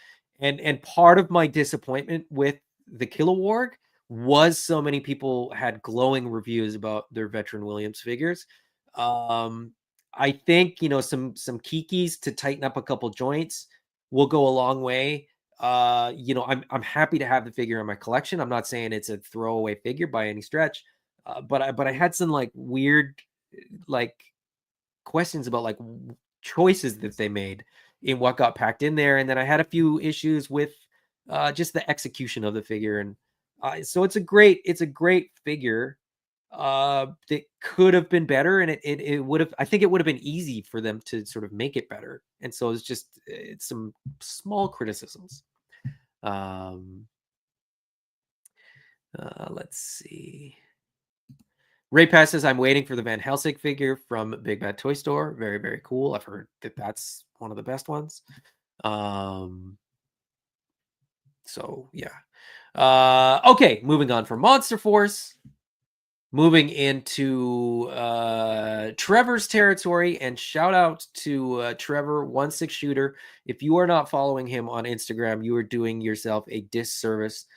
And part of my disappointment with the Kilowog was so many people had glowing reviews about their Veteran Williams figures. Um, I think, some kikis to tighten up a couple joints will go a long way. I'm happy to have the figure in my collection. I'm not saying it's a throwaway figure by any stretch, but I had some like weird like questions about like choices that they made in what got packed in there, and then I had a few issues with just the execution of the figure, and so it's a great figure that could have been better, and it would have, I think it would have been easy for them to sort of make it better, and so it's some small criticisms. um let's see. Ray Pass says, I'm waiting for the Van Helsing figure from Big Bad Toy Store. Very, very cool. I've heard that that's one of the best ones. Um, so yeah. Okay, moving on from Monster Force, moving into Trevor's territory, and shout out to Trevor 16 Shooter. If you are not following him on Instagram, you are doing yourself a disservice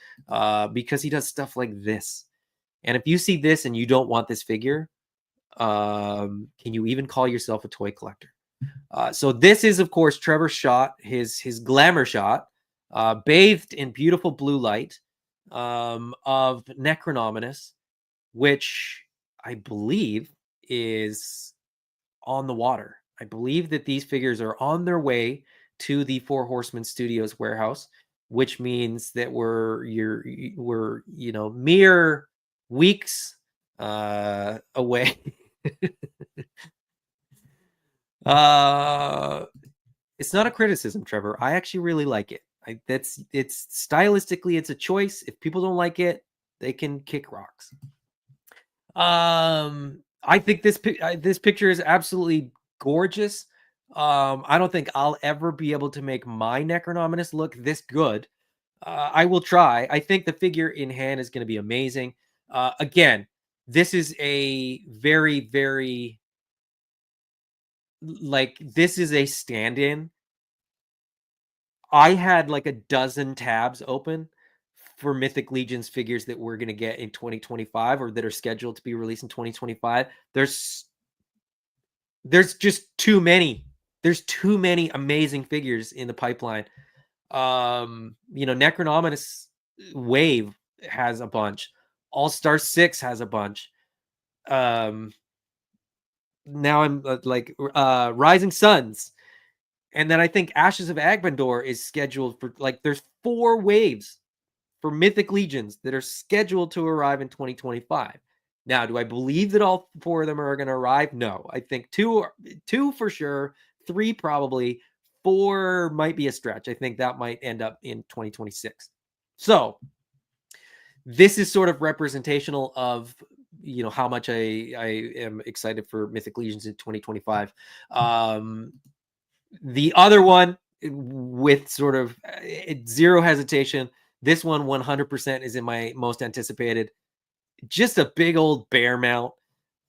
because he does stuff like this. And if you see this and you don't want this figure, can you even call yourself a toy collector? So this is, of course, Trevor's shot, his glamour shot, bathed in beautiful blue light of Necronominus, which I believe is on the water. I believe that these figures are on their way to the Four Horsemen Studios warehouse, which means that we're mere weeks away. uh it's not a criticism, Trevor. I actually really like it. It's stylistically, it's a choice. If people don't like it, they can kick rocks. I think this picture is absolutely gorgeous. I don't think I'll ever be able to make my Necronominus look this good. I will try. I think the figure in hand is going to be amazing. Again, this is a very, very, like, this is a stand-in. I had like a dozen tabs open for Mythic Legions figures that we're going to get in 2025 or that are scheduled to be released in 2025. There's just too many. There's too many amazing figures in the pipeline. Necronominus Wave has a bunch. All-Star 6 has a bunch. Now I'm Rising Suns. And then I think Ashes of Agbandor is scheduled for, like, there's 4 waves for Mythic Legions that are scheduled to arrive in 2025. Now, do I believe that all 4 of them are going to arrive? No. I think two for sure, 3 probably, 4 might be a stretch. I think that might end up in 2026. So this is sort of representational of how much I am excited for Mythic Legions in 2025. The other one, with sort of zero hesitation, this one 100% is in my most anticipated. Just a big old bear mount.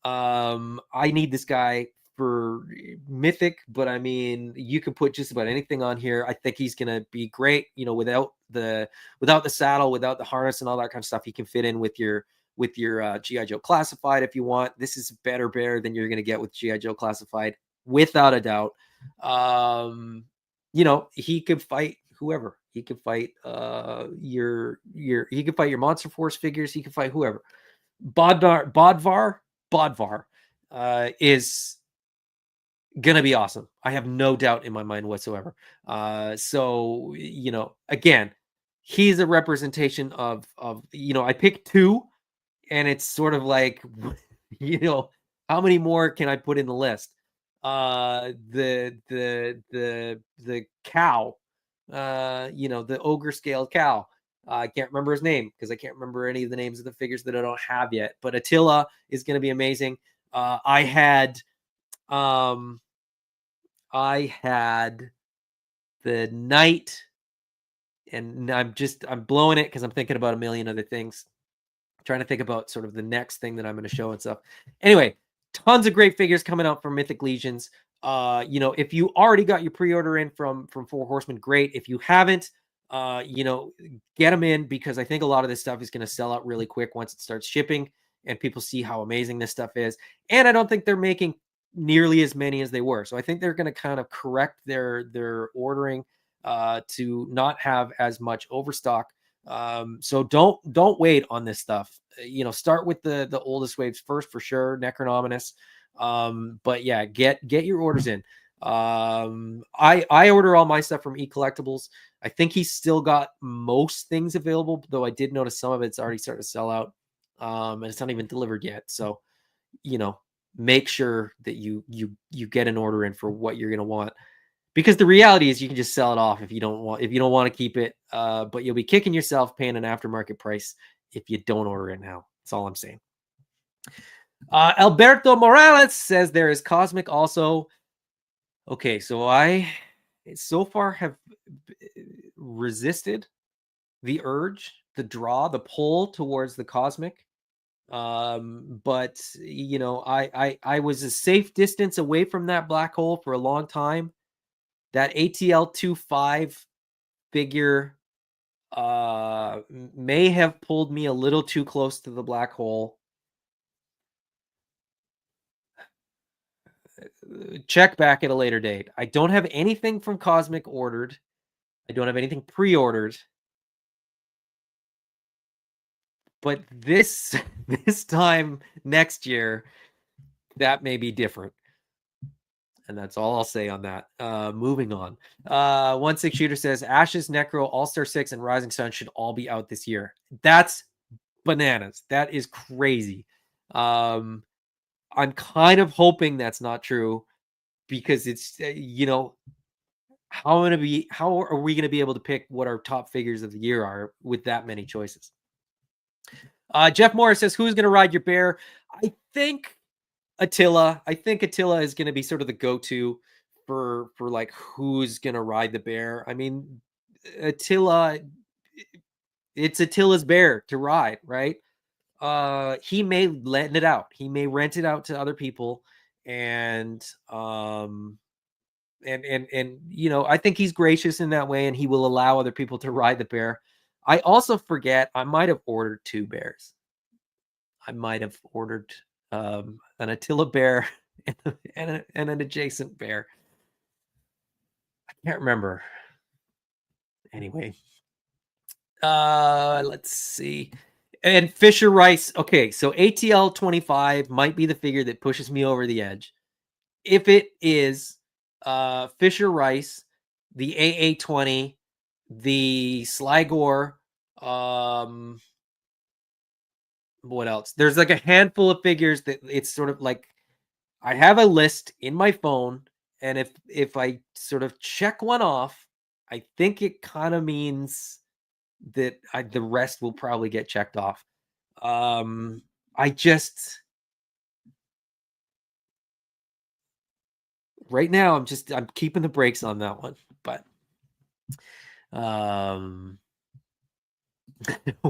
I need this guy for Mythic, but I mean, you can put just about anything on here. I think he's gonna be great. Without the saddle, without the harness, and all that kind of stuff, he can fit in with your GI Joe Classified if you want. This is a better bear than you're gonna get with GI Joe Classified, without a doubt. He could fight whoever. He could fight he could fight your Monster Force figures. He could fight whoever. Bodvar is gonna be awesome. I have no doubt in my mind whatsoever. So again, he's a representation of I picked 2, and it's sort of like how many more can I put in the list? The cow, the ogre scaled cow. I can't remember his name because I can't remember any of the names of the figures that I don't have yet. But Attila is going to be amazing. Um, I had the knight, and I'm blowing it because I'm thinking about a million other things. Trying to think about sort of the next thing that I'm going to show and stuff. Anyway, tons of great figures coming out from Mythic Legions. If you already got your pre-order in from Four Horsemen, great. If you haven't, get them in, because I think a lot of this stuff is going to sell out really quick once it starts shipping and people see how amazing this stuff is. And I don't think they're making nearly as many as they were. So I think they're going to kind of correct their ordering to not have as much overstock. So don't wait on this stuff. Start with the oldest waves first for sure, Necronominus. But yeah, get your orders in. I order all my stuff from eCollectibles. I think he's still got most things available, though I did notice some of it's already starting to sell out. And it's not even delivered yet. So, make sure that you get an order in for what you're gonna want. Because the reality is you can just sell it off if you don't want to keep it. But you'll be kicking yourself paying an aftermarket price if you don't order it now. That's all I'm saying. Alberto Morales says there is Cosmic also. Okay, so I so far have resisted the urge, the draw, the pull towards the Cosmic. But I was a safe distance away from that black hole for a long time. That ATL 25 figure may have pulled me a little too close to the black hole. Check back at a later date. I don't have anything from Cosmic ordered. I don't have anything pre-ordered. But this time next year, that may be different. And that's all I'll say on that. Moving on. 16 Shooter says Ashes, Necro, All-Star 6, and Rising Sun should all be out this year. That's bananas. That is crazy. I'm kind of hoping that's not true, because it's how are we going to be able to pick what our top figures of the year are with that many choices? Jeff Morris says, who's going to ride your bear? I think Attila is going to be sort of the go-to for like who's going to ride the bear. I mean, Attila, it's Attila's bear to ride, right? He may lend it out. He may rent it out to other people, and I think he's gracious in that way, and he will allow other people to ride the bear. I also forget, I might have ordered 2 bears. I might have ordered an Attila bear and an adjacent bear. I can't remember. Anyway, let's see. And Fisher Rice. Okay, so ATL 25 might be the figure that pushes me over the edge. If it is Fisher Rice, the AA20, the Sligor, what else? There's like a handful of figures that it's sort of like, I have a list in my phone, and if I sort of check one off, I think it kind of means that the rest will probably get checked off. Right now I'm keeping the brakes on that one, but I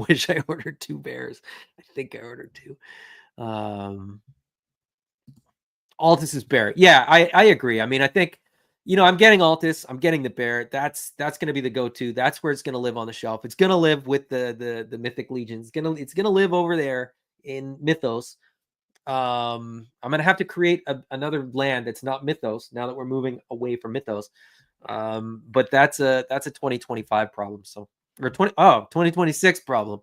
wish I ordered 2 bears. I think I ordered 2. Altus is bear. Yeah, I agree. I mean, I think, I'm getting Altus, I'm getting the bear. That's going to be the go-to. That's where it's going to live on the shelf. It's going to live with the Mythic Legions. It's going to live over there in Mythos. I'm going to have to create another land that's not Mythos now that we're moving away from Mythos. But that's a 2025 problem. So, or 2026 problem.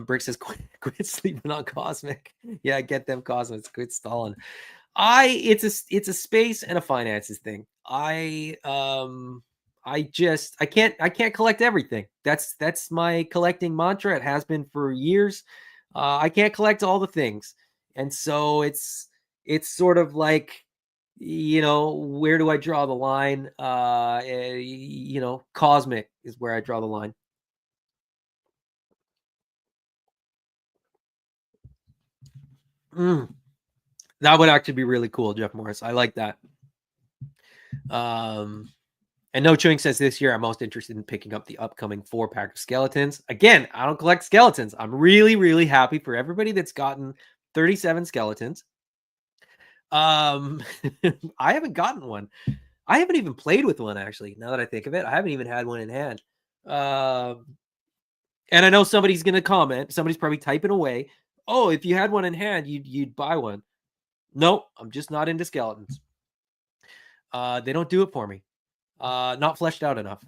Brick says quit sleeping on Cosmic. Yeah, get them Cosmics. Quit stalling. It's a space and a finances thing. I can't collect everything. That's my collecting mantra. It has been for years. I can't collect all the things, and so it's It's sort of like, where do I draw the line? Cosmic is where I draw the line. Mm, that would actually be really cool, Jeff Morris. I like that. And No Chewing says this year I'm most interested in picking up the upcoming 4-pack of skeletons. Again, I don't collect skeletons. I'm really, really happy for everybody that's gotten 37 skeletons. I haven't gotten one. I haven't even played with one, actually. Now that I think of it, I haven't even had one in hand. And I know somebody's going to comment. Somebody's probably typing away. Oh, if you had one in hand, you'd buy one. Nope, I'm just not into skeletons. They don't do it for me. Not fleshed out enough.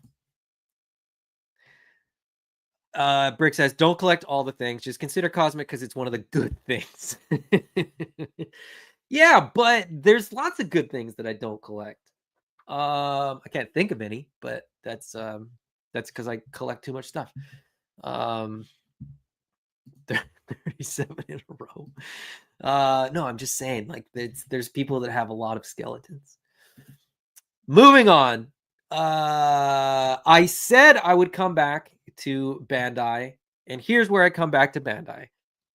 Brick says, don't collect all the things. Just consider Cosmic because it's one of the good things. Yeah, but there's lots of good things that I don't collect. I can't think of any, but that's because I collect too much stuff. 37 in a row. No, I'm just saying, like, there's people that have a lot of skeletons. Moving on. I said I would come back to Bandai, and here's where I come back to Bandai.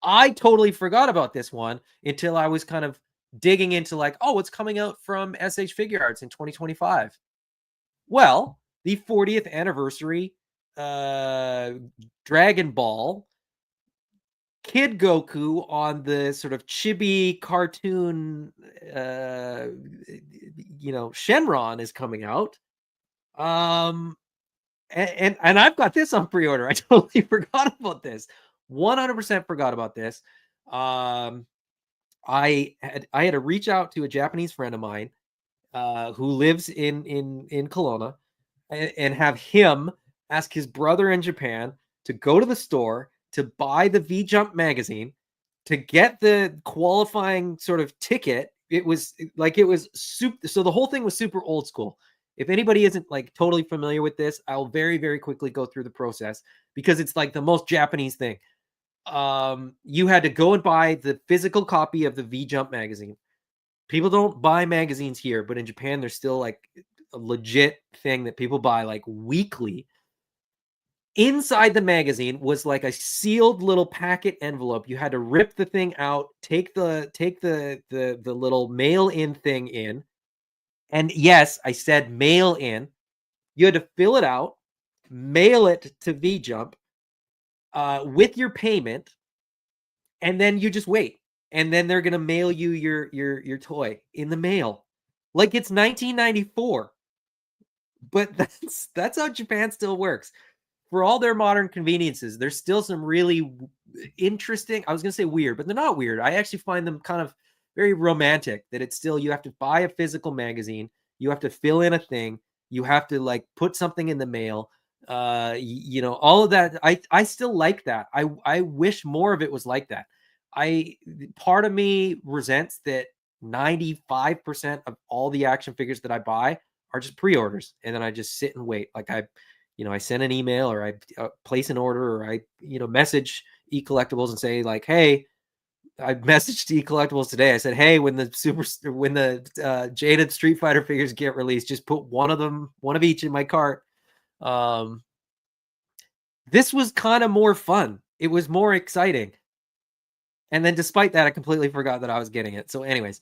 I totally forgot about this one until I was kind of digging into, like, oh, what's coming out from SH Figure Arts in 2025? Well, the 40th anniversary Dragon Ball Kid Goku on the sort of chibi cartoon, Shenron is coming out. And I've got this on pre-order. I totally forgot about this. 100% forgot about this. I had to reach out to a Japanese friend of mine who lives in Kelowna and have him ask his brother in Japan to go to the store to buy the V Jump magazine to get the qualifying sort of ticket. It was super. So the whole thing was super old school. If anybody isn't like totally familiar with this, I'll very, very quickly go through the process because it's like the most Japanese thing. You had to go and buy the physical copy of the V Jump magazine. People don't buy magazines here, but in Japan, there's still like a legit thing that people buy like weekly. Inside the magazine was like a sealed little packet envelope. You had to rip the thing out, take the little mail in thing in. And yes, I said mail in. You had to fill it out, mail it to V Jump with your payment, and then you just wait. And then they're gonna mail you your toy in the mail, like it's 1994. But that's how Japan still works. For all their modern conveniences, there's still some really interesting. I was gonna say weird, but they're not weird. I actually find them kind of very romantic. That it's still you have to buy a physical magazine, you have to fill in a thing, you have to like put something in the mail. All of that. I still like that. I wish more of it was like that. I Part of me resents that 95% of all the action figures that I buy are just pre-orders, and then I just sit and wait. Like I send an email or I place an order or I message eCollectibles and say like, hey, I messaged eCollectibles today. I said, hey, when the Jaded Street Fighter figures get released, just put one of each in my cart. This was kind of more fun. It was more exciting. And then despite that, I completely forgot that I was getting it. So anyways,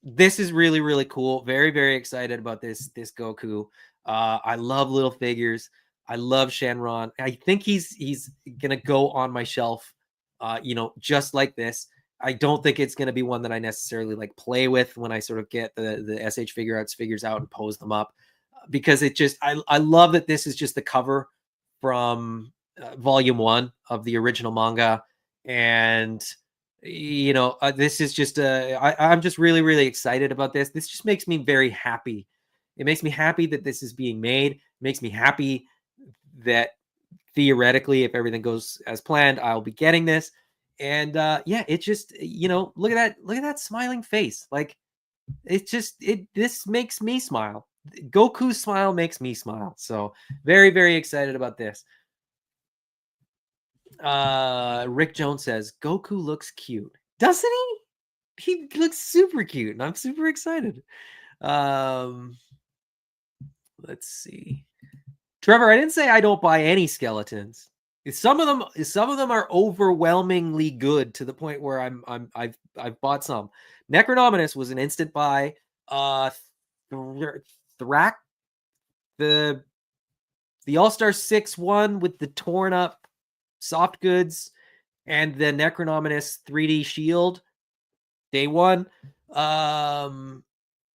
this is really, really cool. Very, very excited about this Goku. I love little figures. I love Shenron. I think he's gonna go on my shelf, just like this. I don't think it's gonna be one that I necessarily like play with when I sort of get the SH Figure Arts figures out and pose them up, because it just I love that this is just the cover from volume 1 of the original manga, and this is just I'm just really, really excited about this. This just makes me very happy. It makes me happy that this is being made. It makes me happy that theoretically, if everything goes as planned, I'll be getting this. And yeah, it just look at that smiling face. Like this makes me smile. Goku's smile makes me smile. So very, very excited about this. Rick Jones says Goku looks cute, doesn't he? He looks super cute, and I'm super excited. Um, let's see. Trevor, I didn't say I don't buy any skeletons. Some of them are overwhelmingly good to the point where I've bought some. Necronominus was an instant buy. Thrak, the All-Star 6 one with the torn up soft goods and the Necronominus 3D shield day one.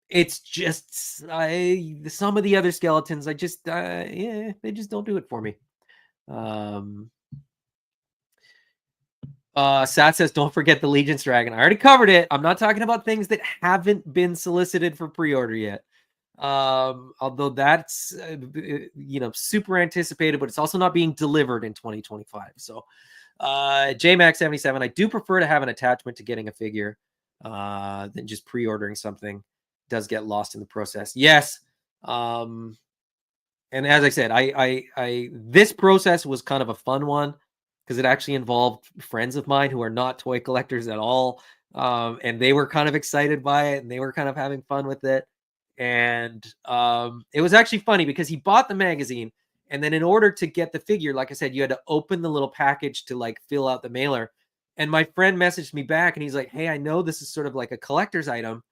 It's just some of the other skeletons I just yeah, they just don't do it for me. um Sat says, don't forget the Legion's Dragon. I already covered it. I'm not talking about things that haven't been solicited for pre-order yet. Although that's super anticipated, but it's also not being delivered in 2025. So JMax77, I do prefer to have an attachment to getting a figure than just pre-ordering something. It does get lost in the process. Yes. And as I said, I this process was kind of a fun one because it actually involved friends of mine who are not toy collectors at all. And they were kind of excited by it and they were kind of having fun with it. And it was actually funny because he bought the magazine, and then in order to get the figure, like I said, you had to open the little package to like fill out the mailer. And my friend messaged me back and he's like, hey, I know this is sort of like a collector's item.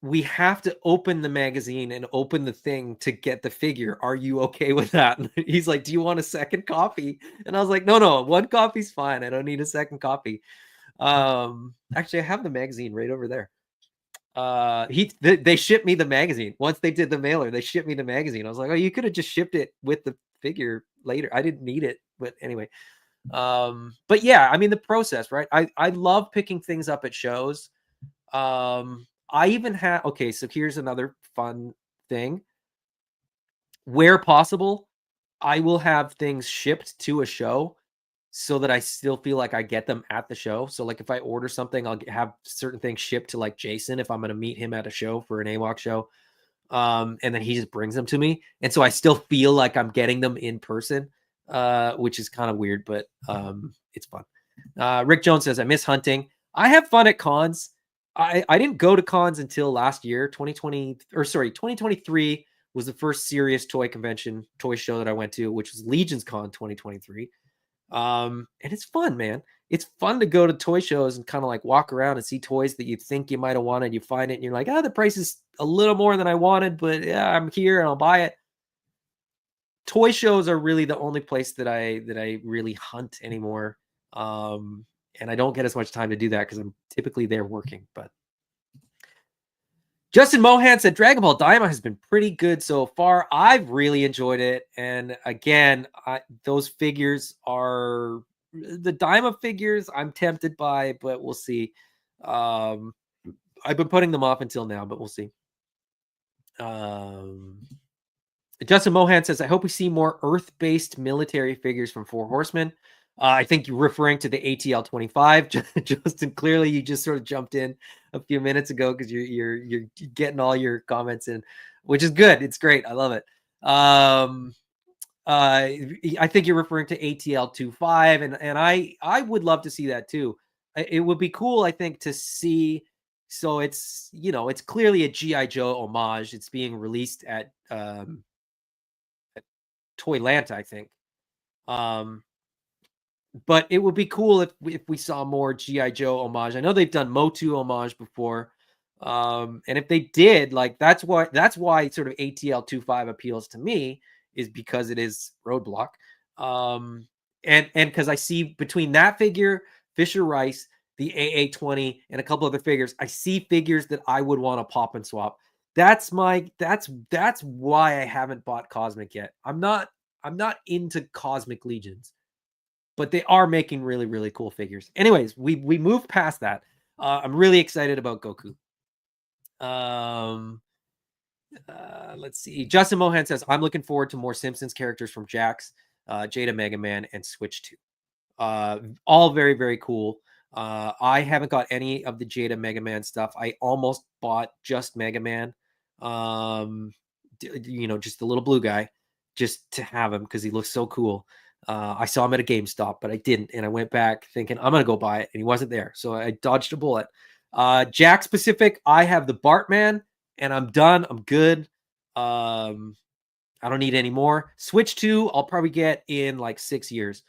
We have to open the magazine and open the thing to get the figure. Are you okay with that? And he's like, do you want a second copy? And I was like, no, one copy's fine. I don't need a second copy. Actually, I have the magazine right over there. They shipped me the magazine. Once they did the mailer, they shipped me the magazine. I was like, oh, you could have just shipped it with the figure later. I didn't need it, but anyway. But yeah, I mean the process, right? I love picking things up at shows. I even have, okay, so here's another fun thing. Where possible, I will have things shipped to a show so that I still feel like I get them at the show. So like if I order something, I'll have certain things shipped to like Jason if I'm going to meet him at a show for an AWOC show. And then he just brings them to me. And so I still feel like I'm getting them in person, which is kind of weird, but it's fun. Rick Jones says, I miss hunting. I have fun at cons. I didn't go to cons until last year, 2023 was the first serious toy show that I went to, which was Legion's Con 2023. And it's fun, man. It's fun to go to toy shows and kind of like walk around and see toys that you think you might have wanted. You find it and you're like, the price is a little more than I wanted, but yeah, I'm here and I'll buy it. Toy shows are really the only place that I really hunt anymore. And I don't get as much time to do that because I'm typically there working. But Justin Mohan said Dragon Ball Daima has been pretty good so far. I've really enjoyed it. And again, those figures are the Daima figures I'm tempted by, but we'll see. I've been putting them off until now, but we'll see. Justin Mohan says, I hope we see more Earth-based military figures from Four Horsemen. I think you're referring to the ATL 25. Justin, clearly you just sort of jumped in a few minutes ago because you're getting all your comments in, which is good. It's great. I love it. I think you're referring to ATL 25, and I would love to see that too. It would be cool, I think, to see. So it's it's clearly a GI Joe homage. It's being released at Toylanta, I think. But it would be cool if we saw more GI Joe homage. I know they've done Motu homage before, and if they did, like that's why sort of ATL 25 appeals to me, is because it is Roadblock, and because I see between that figure, Fisher Rice, the AA20, and a couple other figures, I see figures that I would want to pop and swap. That's why I haven't bought Cosmic yet. I'm not into Cosmic Legions, but they are making really, really cool figures. Anyways, we moved past that. I'm really excited about Goku. Let's see. Justin Mohan says, I'm looking forward to more Simpsons characters from Jax, Jada Mega Man, and Switch 2. All very, very cool. I haven't got any of the Jada Mega Man stuff. I almost bought just Mega Man. Just the little blue guy, just to have him because he looks so cool. I saw him at a GameStop, but I didn't, and I went back thinking I'm gonna go buy it, and he wasn't there, so I dodged a bullet. Jack specific, I have the Bartman, and I'm done. I'm good. Um, I don't need any more. Switch 2, I'll probably get in like 6 years.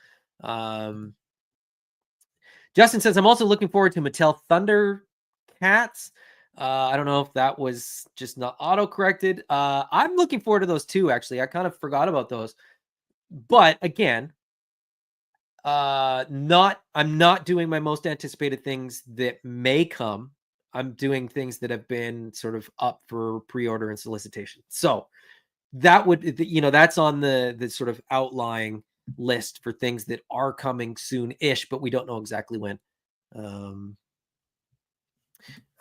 Um, Justin says, I'm also looking forward to Mattel Thundercats. I don't know if that was just not auto corrected. I'm looking forward to those too, actually. I kind of forgot about those. But again, I'm not doing my most anticipated things that may come. I'm doing things that have been sort of up for pre-order and solicitation. So that would, that's on the sort of outlying list for things that are coming soon-ish, but we don't know exactly when.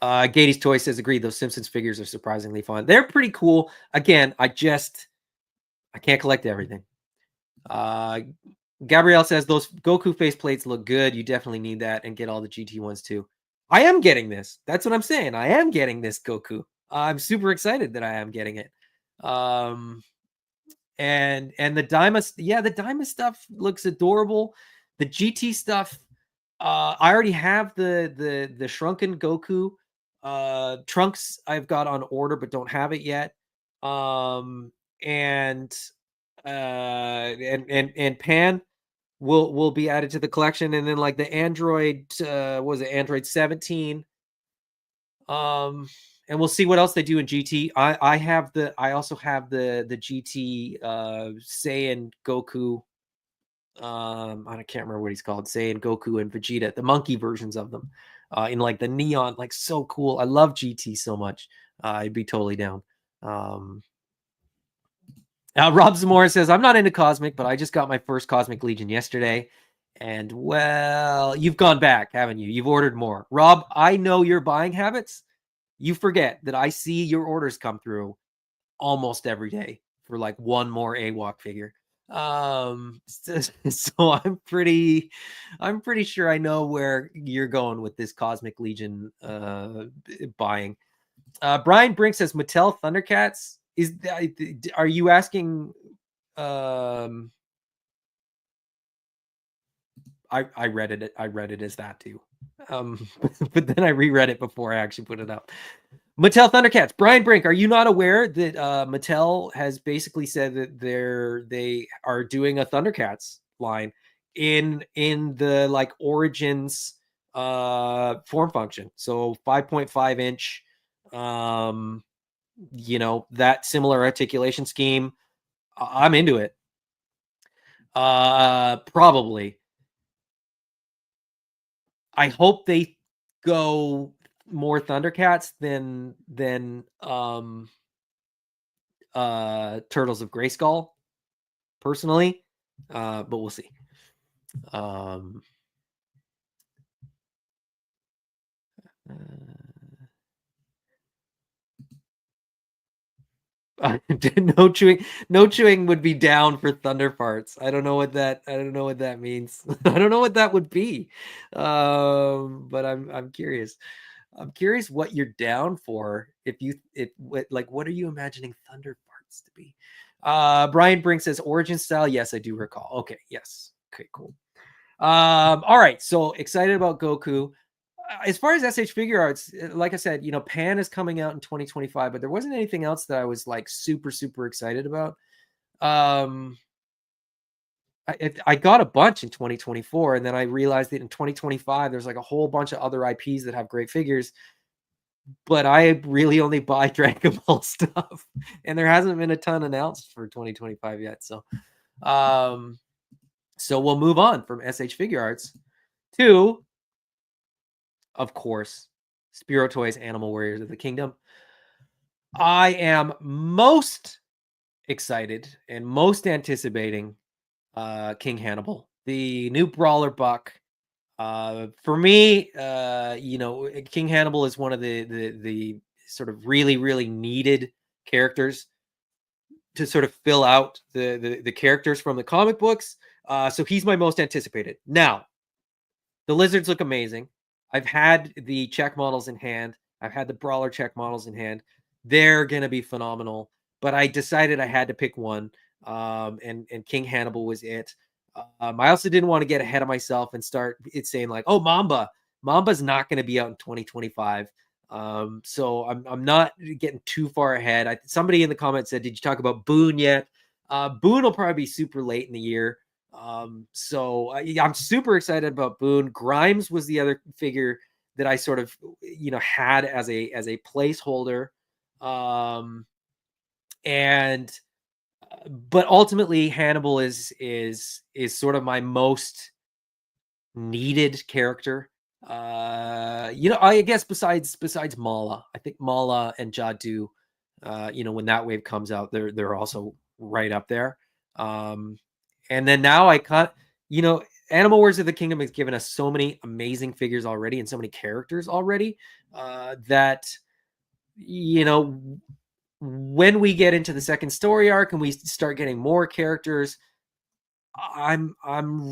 Gady's Toy says, agreed, those Simpsons figures are surprisingly fun. They're pretty cool. Again, I can't collect everything. Gabrielle says, those Goku faceplates look good. You definitely need that, and get all the GT ones too. I am getting this. That's what I'm saying. I am getting this Goku. I'm super excited that I am getting it. And the the Daima stuff looks adorable. The GT stuff, I already have the shrunken Goku Trunks I've got on order but don't have it yet. And Pan will be added to the collection, and then like the Android was it Android 17, and we'll see what else they do in GT. I also have the GT Saiyan Goku. I can't remember what he's called. Saiyan Goku and Vegeta, the monkey versions of them, in like the neon, like so cool. I love GT so much. I'd be totally down. Rob Zamora says, I'm not into Cosmic, but I just got my first Cosmic Legion yesterday. And well, you've gone back, haven't you? You've ordered more. Rob, I know your buying habits. You forget that I see your orders come through almost every day for like one more AWOC figure. So I'm pretty sure I know where you're going with this Cosmic Legion buying. Brian Brink says, Mattel Thundercats. Are you asking? I read it. I read it as that too. But then I reread it before I actually put it up. Mattel Thundercats. Brian Brink, are you not aware that Mattel has basically said that they are doing a Thundercats line in the like Origins form function? So 5.5 inch, that similar articulation scheme. I'm into it. Probably. I hope they go more Thundercats than Turtles of Grayskull, personally. But we'll see. No chewing would be down for Thunder Farts. I don't know what that means. I don't know what that would be. But I'm curious. I'm curious what you're down for. What are you imagining Thunder Farts to be? Brian Brink says Origin style. Yes, I do recall. Okay, yes. Okay, cool. All right. So excited about Goku. As far as SH Figure Arts, like I said, Pan is coming out in 2025, but there wasn't anything else that I was like super, super excited about. I got a bunch in 2024, and then I realized that in 2025, there's like a whole bunch of other IPs that have great figures, but I really only buy Dragon Ball stuff, and there hasn't been a ton announced for 2025 yet. So we'll move on from SH Figure Arts to, of course, Spiro Toys Animal Warriors of the Kingdom. I am most excited and most anticipating King Hannibal, the new brawler buck. For me, King Hannibal is one of the sort of really, really needed characters to sort of fill out the characters from the comic books. So he's my most anticipated. Now, the lizards look amazing. I've had the check models in hand. I've had the brawler check models in hand. They're going to be phenomenal. But I decided I had to pick one. And King Hannibal was it. I also didn't want to get ahead of myself and start it saying like, oh, Mamba's not going to be out in 2025. So I'm not getting too far ahead. Somebody in the comments said, did you talk about Boone yet? Boone will probably be super late in the year. Yeah, I'm super excited about Boone. Grimes was the other figure that I sort of, had as a placeholder. And but ultimately Hannibal is sort of my most needed character. I guess besides Mala, I think Mala and Jadu, when that wave comes out, they're also right up there. And then now I can't, Animal Wars of the Kingdom has given us so many amazing figures already and so many characters already, that when we get into the second story arc and we start getting more characters, I'm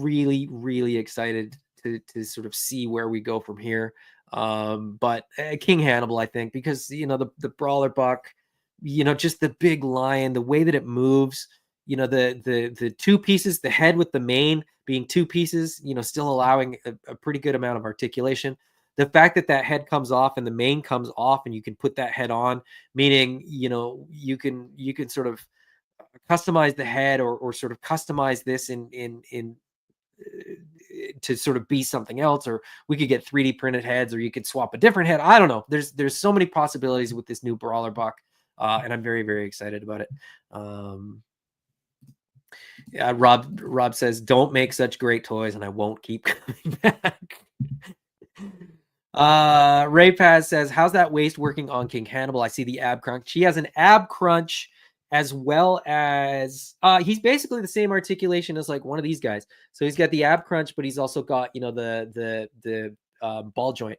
really, really excited to sort of see where we go from here. But King Hannibal, I think, because the brawler buck, just the big lion, the way that it moves, the two pieces, the head with the mane being two pieces, still allowing a pretty good amount of articulation. The fact that head comes off and the mane comes off, and you can put that head on, meaning you can sort of customize the head, or sort of customize this in to sort of be something else, or we could get 3D printed heads, or you could swap a different head. I don't know. There's so many possibilities with this new brawler buck, and I'm very, very excited about it. Yeah, Rob says, don't make such great toys and I won't keep coming back. Ray Paz says, how's that waist working on King Hannibal? I see the ab crunch. She has an ab crunch, as well as he's basically the same articulation as like one of these guys. So he's got the ab crunch, but he's also got the ball joint.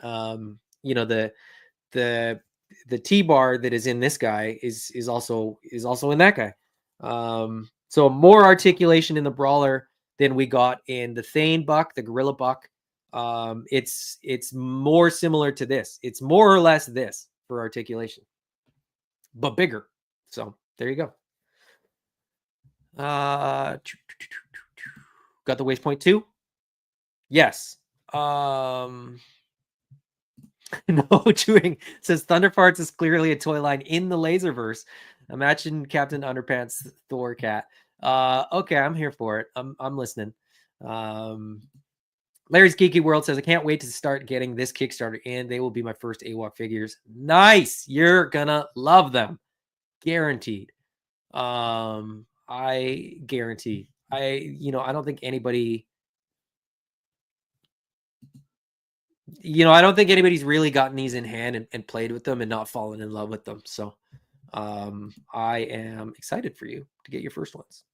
The T-bar that is in this guy is also in that guy. So more articulation in the brawler than we got in the Thane buck, the gorilla buck. It's more similar to this. It's more or less this for articulation, but bigger. So there you go. Got the waist point too? Yes. No chewing says Thunderfarts is clearly a toy line in the Laserverse. Imagine Captain Underpants Thor Cat. Okay, I'm here for it. I'm listening. Larry's Geeky World says, I can't wait to start getting this Kickstarter in. They will be my first AWOC figures. Nice. You're gonna love them. Guaranteed. I guarantee. I don't think anybody, I don't think anybody's really gotten these in hand and played with them and not fallen in love with them. So I am excited for you to get your first ones.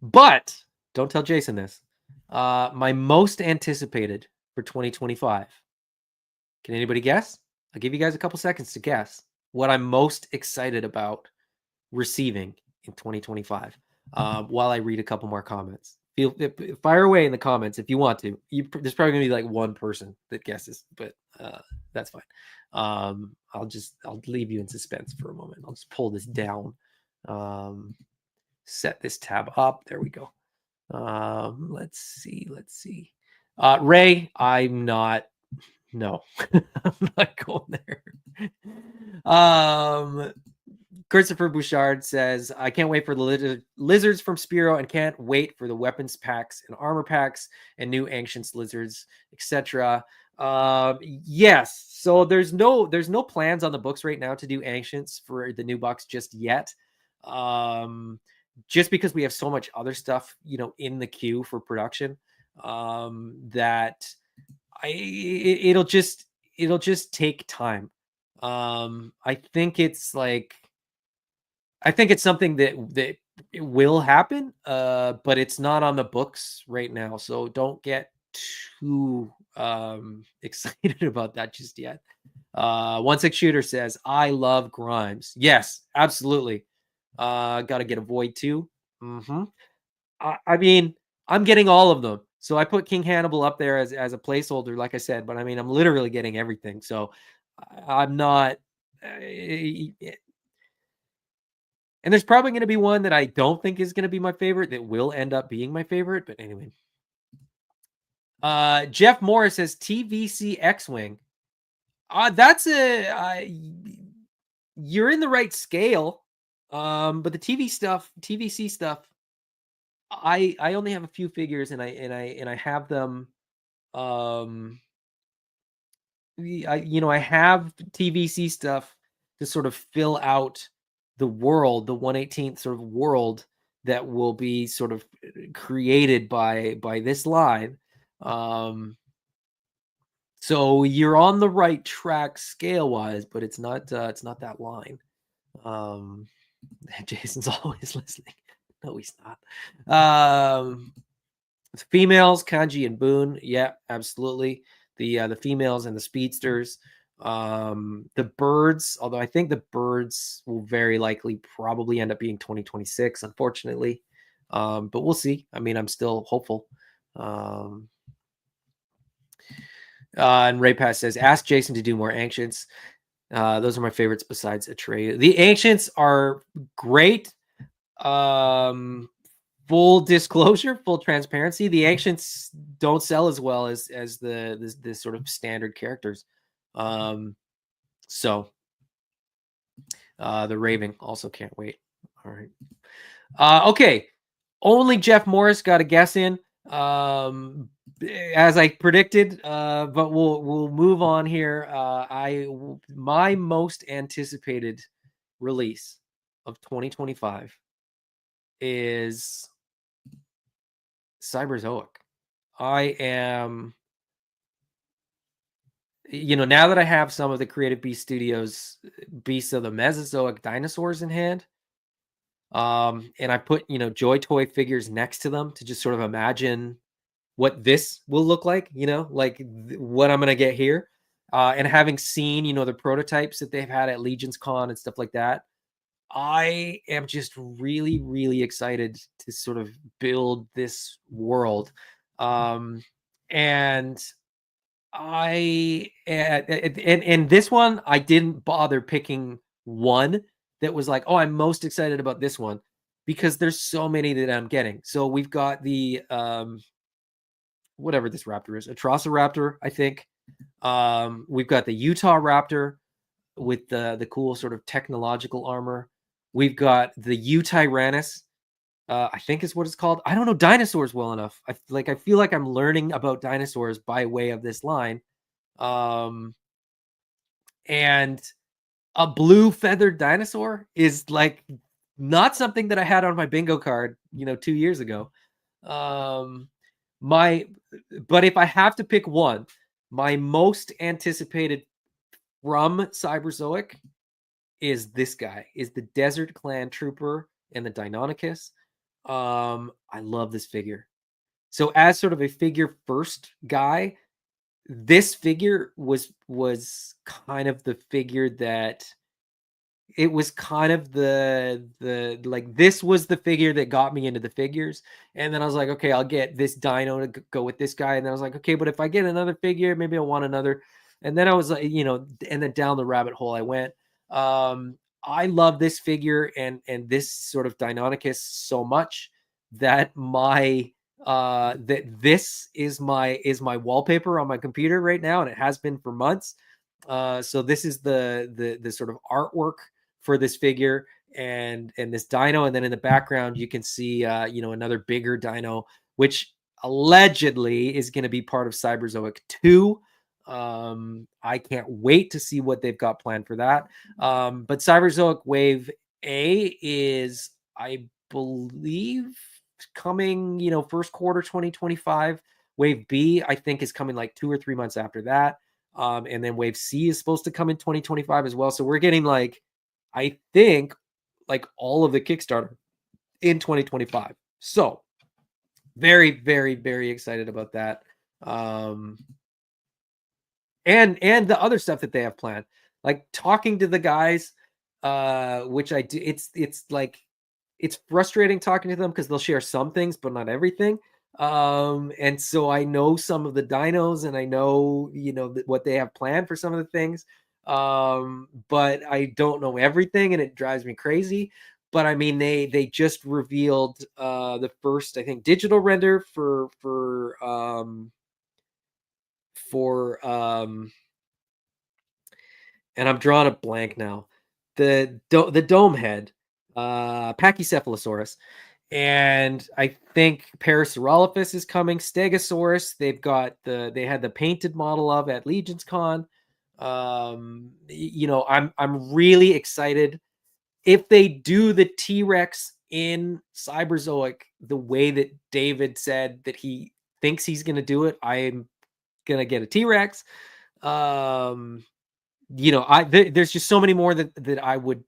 But don't tell Jason this. My most anticipated for 2025. Can anybody guess? I'll give you guys a couple seconds to guess what I'm most excited about receiving in 2025, while I read a couple more comments. Fire away in the comments if you want to. There's probably gonna be like one person that guesses, but that's fine. I'll leave you in suspense for a moment. I'll just pull this down, set this tab up. There we go. Let's see. Ray, I'm not. No, I'm not going there. Christopher Bouchard says, I can't wait for the lizards from Spiro and can't wait for the weapons packs and armor packs and new ancient lizards, etc. Yes. So there's no plans on the books right now to do ancients for the new box just yet. Just because we have so much other stuff, in the queue for production, that it'll just take time. I think it's something that it will happen, but it's not on the books right now. So don't get too excited about that just yet. 16 Shooter says, I love Grimes. Yes, absolutely. Got to get a Void too. I mean, I'm getting all of them. So I put King Hannibal up there as a placeholder, like I said, but I mean, I'm literally getting everything. So I'm not. And there's probably going to be one that I don't think is going to be my favorite that will end up being my favorite. But anyway, Jeff Morris says TVC X-Wing. That's you're in the right scale. But the TVC stuff, I only have a few figures and I have them. I have TVC stuff to sort of fill out the world, the 1/18th sort of world that will be sort of created by this line. So you're on the right track scale wise, but it's not that line. Jason's always listening. No, he's not. Females, Kanji and Boone. Yeah, absolutely. The females and the speedsters. The birds, although I think the birds will very likely probably end up being 2026, unfortunately. But we'll see. I mean, I'm still hopeful. And Ray Pass says, ask Jason to do more Ancients. Those are my favorites besides Atreyu. The Ancients are great. Full disclosure, full transparency, the Ancients don't sell as well as the sort of standard characters. So the Raven also can't wait. All right. Okay. Only Jeff Morris got a guess in. As I predicted, but we'll move on here. My most anticipated release of 2025 is Cyberzoic. I am, now that I have some of the Creative Beast Studios Beasts of the Mesozoic dinosaurs in hand, and I put, Joy Toy figures next to them to just sort of imagine what this will look like, what I'm going to get here. And having seen, the prototypes that they've had at Legion's Con and stuff like that, I am just really, really excited to sort of build this world. And this one, I didn't bother picking one that was like, oh, I'm most excited about this one, because there's so many that I'm getting. So we've got the whatever this raptor is, Atrociraptor, I think. We've got the Utah Raptor with the cool sort of technological armor. We've got the Utyrannus, I think is what it's called. I don't know dinosaurs well enough. I feel like I'm learning about dinosaurs by way of this line. And a blue feathered dinosaur is like not something that I had on my bingo card, 2 years ago. But if I have to pick one, my most anticipated from Cyberzoic is this guy, is the Desert Clan Trooper and the Deinonychus. I love this figure. So as sort of a figure first guy, this figure was kind of the figure that it was kind of this was the figure that got me into the figures. And then I was like, okay, I'll get this dino to go with this guy. And then I was like, okay, but if I get another figure, maybe I want another. And then I was like, and then down the rabbit hole I went. I love this figure and this sort of Deinonychus so much that this is my wallpaper on my computer right now, and it has been for months. So this is the sort of artwork for this figure and this dino, and then in the background you can see another bigger dino, which allegedly is going to be part of Cyberzoic 2. I can't wait to see what they've got planned for that. But Cyberzoic Wave A is, I believe, coming, first quarter 2025. Wave B, I think, is coming like 2 or 3 months after that. And then Wave C is supposed to come in 2025 as well. So we're getting I think all of the Kickstarter in 2025. So very, very, very excited about that. And the other stuff that they have planned, like talking to the guys, which I do. It's frustrating talking to them because they'll share some things, but not everything. And so I know some of the dinos, and I know, what they have planned for some of the things. But I don't know everything, and it drives me crazy. but I mean, they just revealed the first, I think, digital render for and I'm drawing a blank now. The dome head, Pachycephalosaurus, and I think Parasaurolophus is coming. Stegosaurus, they had the painted model of at Legion's Con. I'm really excited if they do the T-Rex in Cyberzoic the way that David said that he thinks he's going to do it. I'm going to get a T-Rex. Um, there's just so many more that I would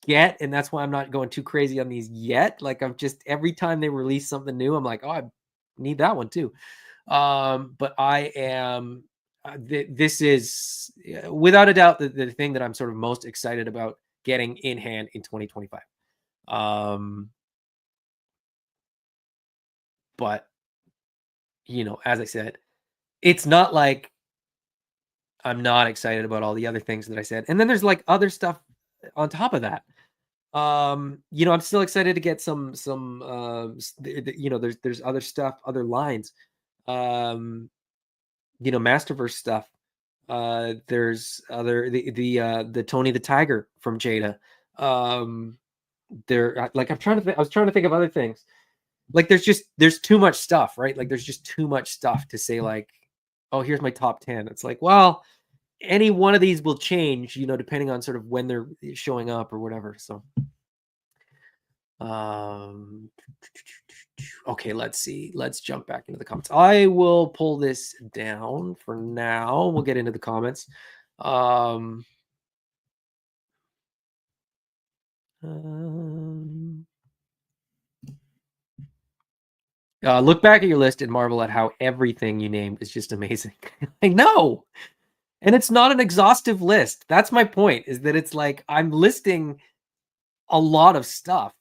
get, and that's why I'm not going too crazy on these yet. Like, I'm just, every time they release something new, I'm like, oh, I need that one too. But I am this is without a doubt the thing that I'm sort of most excited about getting in hand in 2025. But as I said, it's not like I'm not excited about all the other things that I said. And then there's like other stuff on top of that. I'm still excited to get some there's other stuff, other lines. Masterverse stuff. There's other the Tony the Tiger from Jada. Like, I was trying to think of other things. Like, there's too much stuff, right? Like, there's just too much stuff to say, like, oh, here's my top 10. It's like, well, any one of these will change, depending on sort of when they're showing up or whatever. So okay, let's see. Let's jump back into the comments. I will pull this down for now. We'll get into the comments. Look back at your list and marvel at how everything you named is just amazing. I know. And it's not an exhaustive list. That's my point, is that it's like I'm listing a lot of stuff,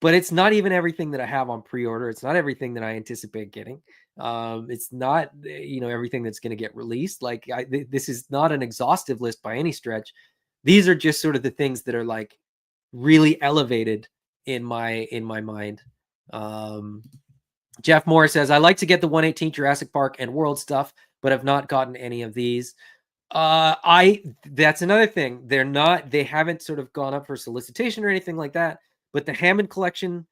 but it's not even everything that I have on pre-order. It's not everything that I anticipate getting. It's not, everything that's going to get released. Like, this is not an exhaustive list by any stretch. These are just sort of the things that are like really elevated in my mind. Jeff Moore says, I like to get the 118 Jurassic Park and World stuff, but have not gotten any of these. That's another thing. They haven't sort of gone up for solicitation or anything like that, but the Hammond collection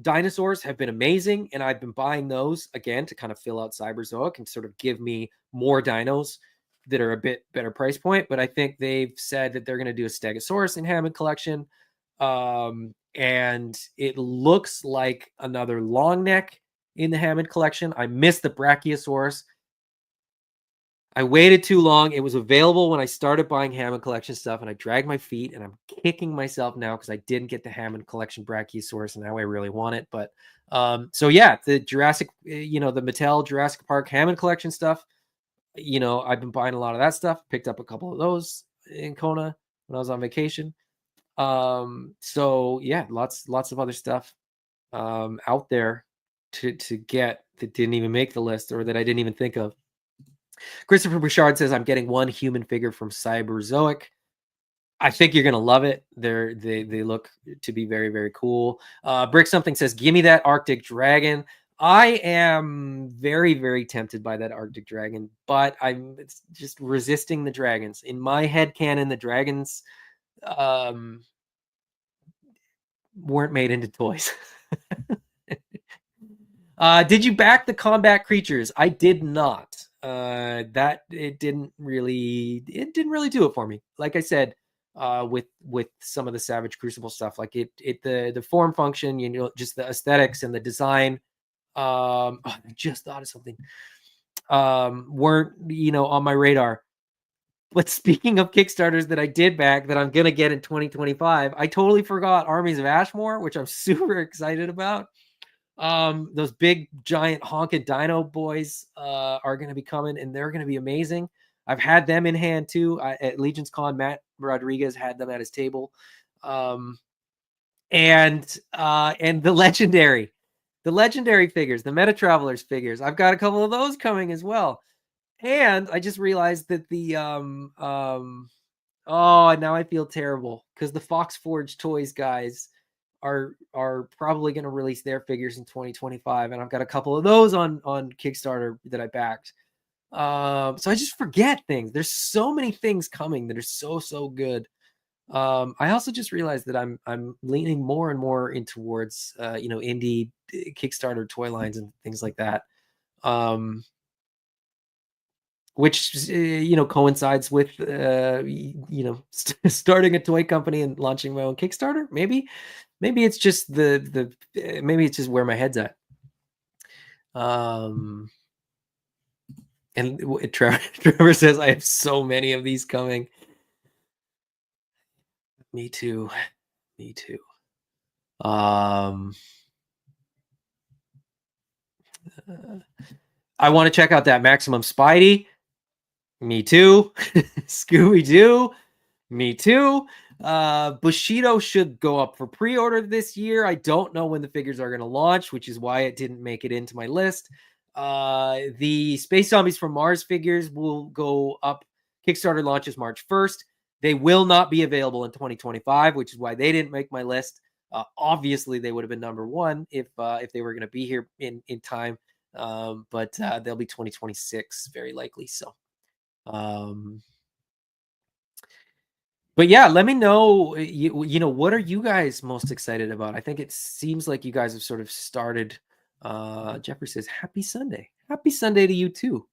dinosaurs have been amazing, and I've been buying those again to kind of fill out Cyberzoic and sort of give me more dinos that are a bit better price point. But I think they've said that they're going to do a Stegosaurus in Hammond collection. And it looks like another long neck in the Hammond collection. I missed the Brachiosaurus. I waited too long. It was available when I started buying Hammond collection stuff, and I dragged my feet, and I'm kicking myself now because I didn't get the Hammond collection Brachiosaurus, and now I really want it. But so yeah, the Jurassic, the Mattel Jurassic Park Hammond collection stuff, I've been buying a lot of that stuff. Picked up a couple of those in Kona when I was on vacation. So yeah, lots of other stuff out there to get that didn't even make the list, or that I didn't even think of. Christopher Bouchard says, I'm getting one human figure from Cyberzoic. I think you're going to love it. They look to be very, very cool. Brick Something says, give me that Arctic Dragon. I am very, very tempted by that Arctic Dragon, but I'm just resisting the dragons. In my head canon, the dragons weren't made into toys. Did you back the combat creatures? I did not. It didn't really do it for me. Like I said, with some of the Savage Crucible stuff, like the form function, just the aesthetics and the design. I just thought of something. Weren't on my radar. But speaking of Kickstarters that I did back that I'm gonna get in 2025, I totally forgot Armies of Ashmore, which I'm super excited about. Those big giant honking dino boys are going to be coming, and they're going to be amazing. I've had them in hand too. At Legion's Con, Matt Rodriguez had them at his table. And the legendary figures, the Meta Travelers figures, I've got a couple of those coming as well. And I just realized that oh, now I feel terrible because the Fox Forge Toys guys are probably going to release their figures in 2025, and I've got a couple of those on Kickstarter that I backed. So I just forget things. There's so many things coming that are so good. I also just realized that I'm leaning more and more in towards indie Kickstarter toy lines and things like that. Um, which coincides with starting a toy company and launching my own Kickstarter. Maybe it's just maybe it's just where my head's at. Um, and Trevor says I have so many of these coming. Me too. Me too. Um, I want to check out that Maximum Spidey. Me too. Scooby Doo. Me too. Bushido should go up for pre-order this year. I don't know when the figures are going to launch, which is why it didn't make it into my list. The Space Zombies from Mars figures will go up. Kickstarter launches March 1st. They will not be available in 2025, which is why they didn't make my list. Obviously, they would have been number one if they were going to be here in time. But they'll be 2026, very likely. So, but yeah, let me know. What are you guys most excited about? I think it seems like you guys have sort of started. Jeffrey says, "Happy Sunday, happy Sunday to you too,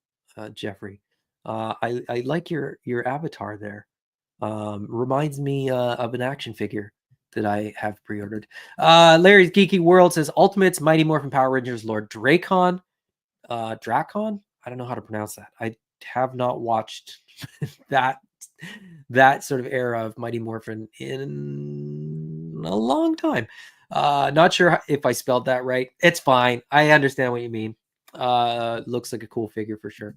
Jeffrey." I like your avatar there. Reminds me of an action figure that I have pre-ordered. Larry's Geeky World says, "Ultimates, Mighty Morphin Power Rangers, Lord Dracon." Dracon. I don't know how to pronounce that. I have not watched that sort of era of Mighty Morphin in a long time. Not sure if I spelled that right. It's fine. I understand what you mean. Looks like a cool figure for sure.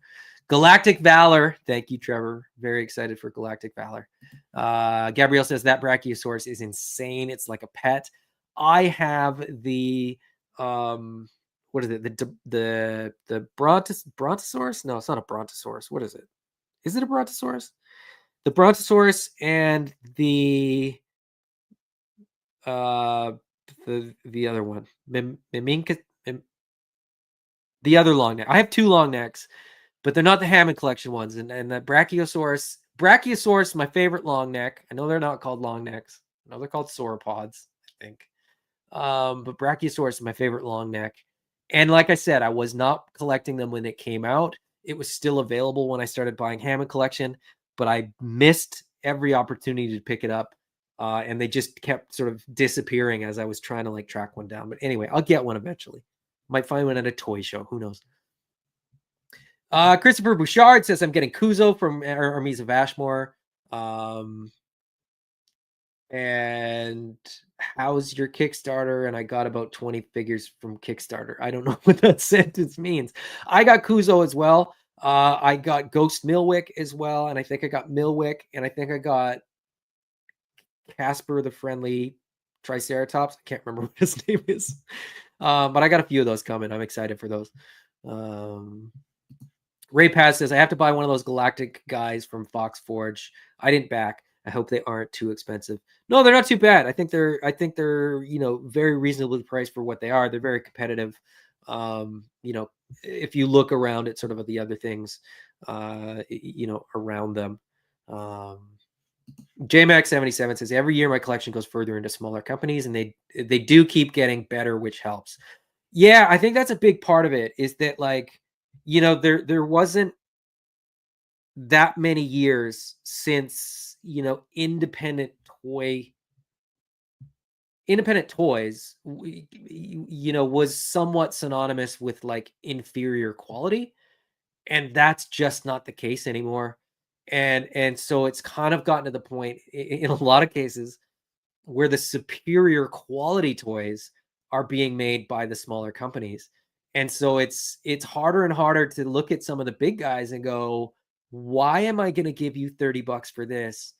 Galactic Valor. Thank you, Trevor. Very excited for Galactic Valor. Gabrielle says that Brachiosaurus is insane. It's like a pet. I have the what is it? The Brontosaurus? No, it's not a Brontosaurus. What is it? Is it a Brontosaurus? The Brontosaurus and the other one, Miminka, the other long neck. I have two long necks, but they're not the Hammond collection ones. And the Brachiosaurus, my favorite long neck. I know they're not called long necks. I know they're called sauropods, I think. But Brachiosaurus is my favorite long neck. And like I said, I was not collecting them when it came out. It was still available when I started buying Hammond collection, but I missed every opportunity to pick it up. And they just kept sort of disappearing as I was trying to like track one down. But anyway, I'll get one eventually. Might find one at a toy show. Who knows? Christopher Bouchard says I'm getting Kuzo from Armies of Ashmore. And how's your Kickstarter? And I got about 20 figures from Kickstarter. I don't know what that sentence means. I got Kuzo as well. I got Ghost Milwick as well. And I think I got Milwick. And I think I got Casper the Friendly Triceratops. I can't remember what his name is. But I got a few of those coming. I'm excited for those. Ray Paz says, I have to buy one of those galactic guys from Fox Forge. I didn't back. I hope they aren't too expensive. No, they're not too bad. I think they're very reasonably priced for what they are. They're very competitive. If you look around at sort of the other things, around them. JMax77 says, every year my collection goes further into smaller companies, and they do keep getting better, which helps. Yeah, I think that's a big part of it, is that there wasn't that many years since independent toys was somewhat synonymous with like inferior quality, and that's just not the case anymore. And so it's kind of gotten to the point in a lot of cases where the superior quality toys are being made by the smaller companies. And so it's harder and harder to look at some of the big guys and go, why am I going to give you $30 for this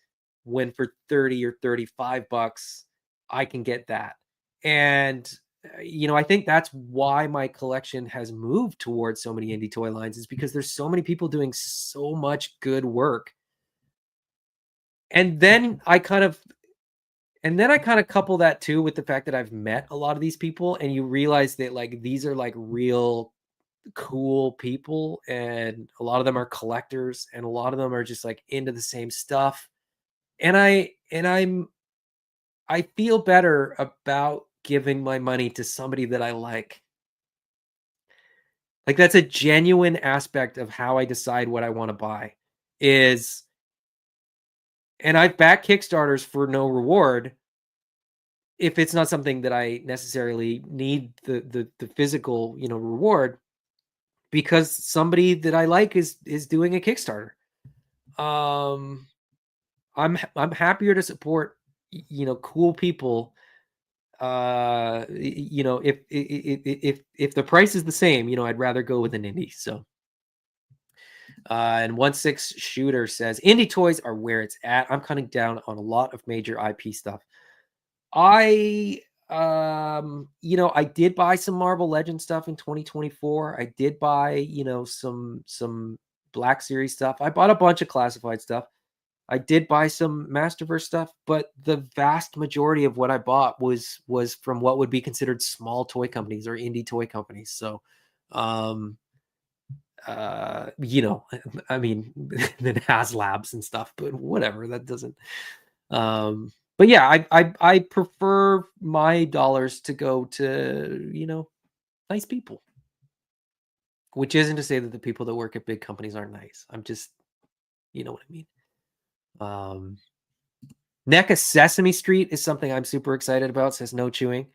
when for 30 or $35 I can get that? And I think that's why my collection has moved towards so many indie toy lines, is because there's so many people doing so much good work. And then I kind of And then I kind of couple that too with the fact that I've met a lot of these people, and you realize that like these are like real cool people, and a lot of them are collectors, and a lot of them are just like into the same stuff. And I feel better about giving my money to somebody that I like. Like that's a genuine aspect of how I decide what I want to buy is, and I've backed Kickstarters for no reward if it's not something that I necessarily need the physical, reward, because somebody that I like is doing a Kickstarter. Um I'm happier to support cool people, if the price is the same, I'd rather go with an indie. So and 1/6 shooter says indie toys are where it's at. I'm cutting down on a lot of major IP stuff. I I did buy some Marvel Legends stuff in 2024. I did buy, some Black Series stuff. I bought a bunch of classified stuff. I did buy some Masterverse stuff, but the vast majority of what I bought was from what would be considered small toy companies or indie toy companies. So um you know, I mean, then has labs and stuff, but whatever, that doesn't but yeah, I prefer my dollars to go to, nice people. Which isn't to say that the people that work at big companies aren't nice. I'm just, you know what I mean. Um NECA Sesame Street is something I'm super excited about, says no chewing.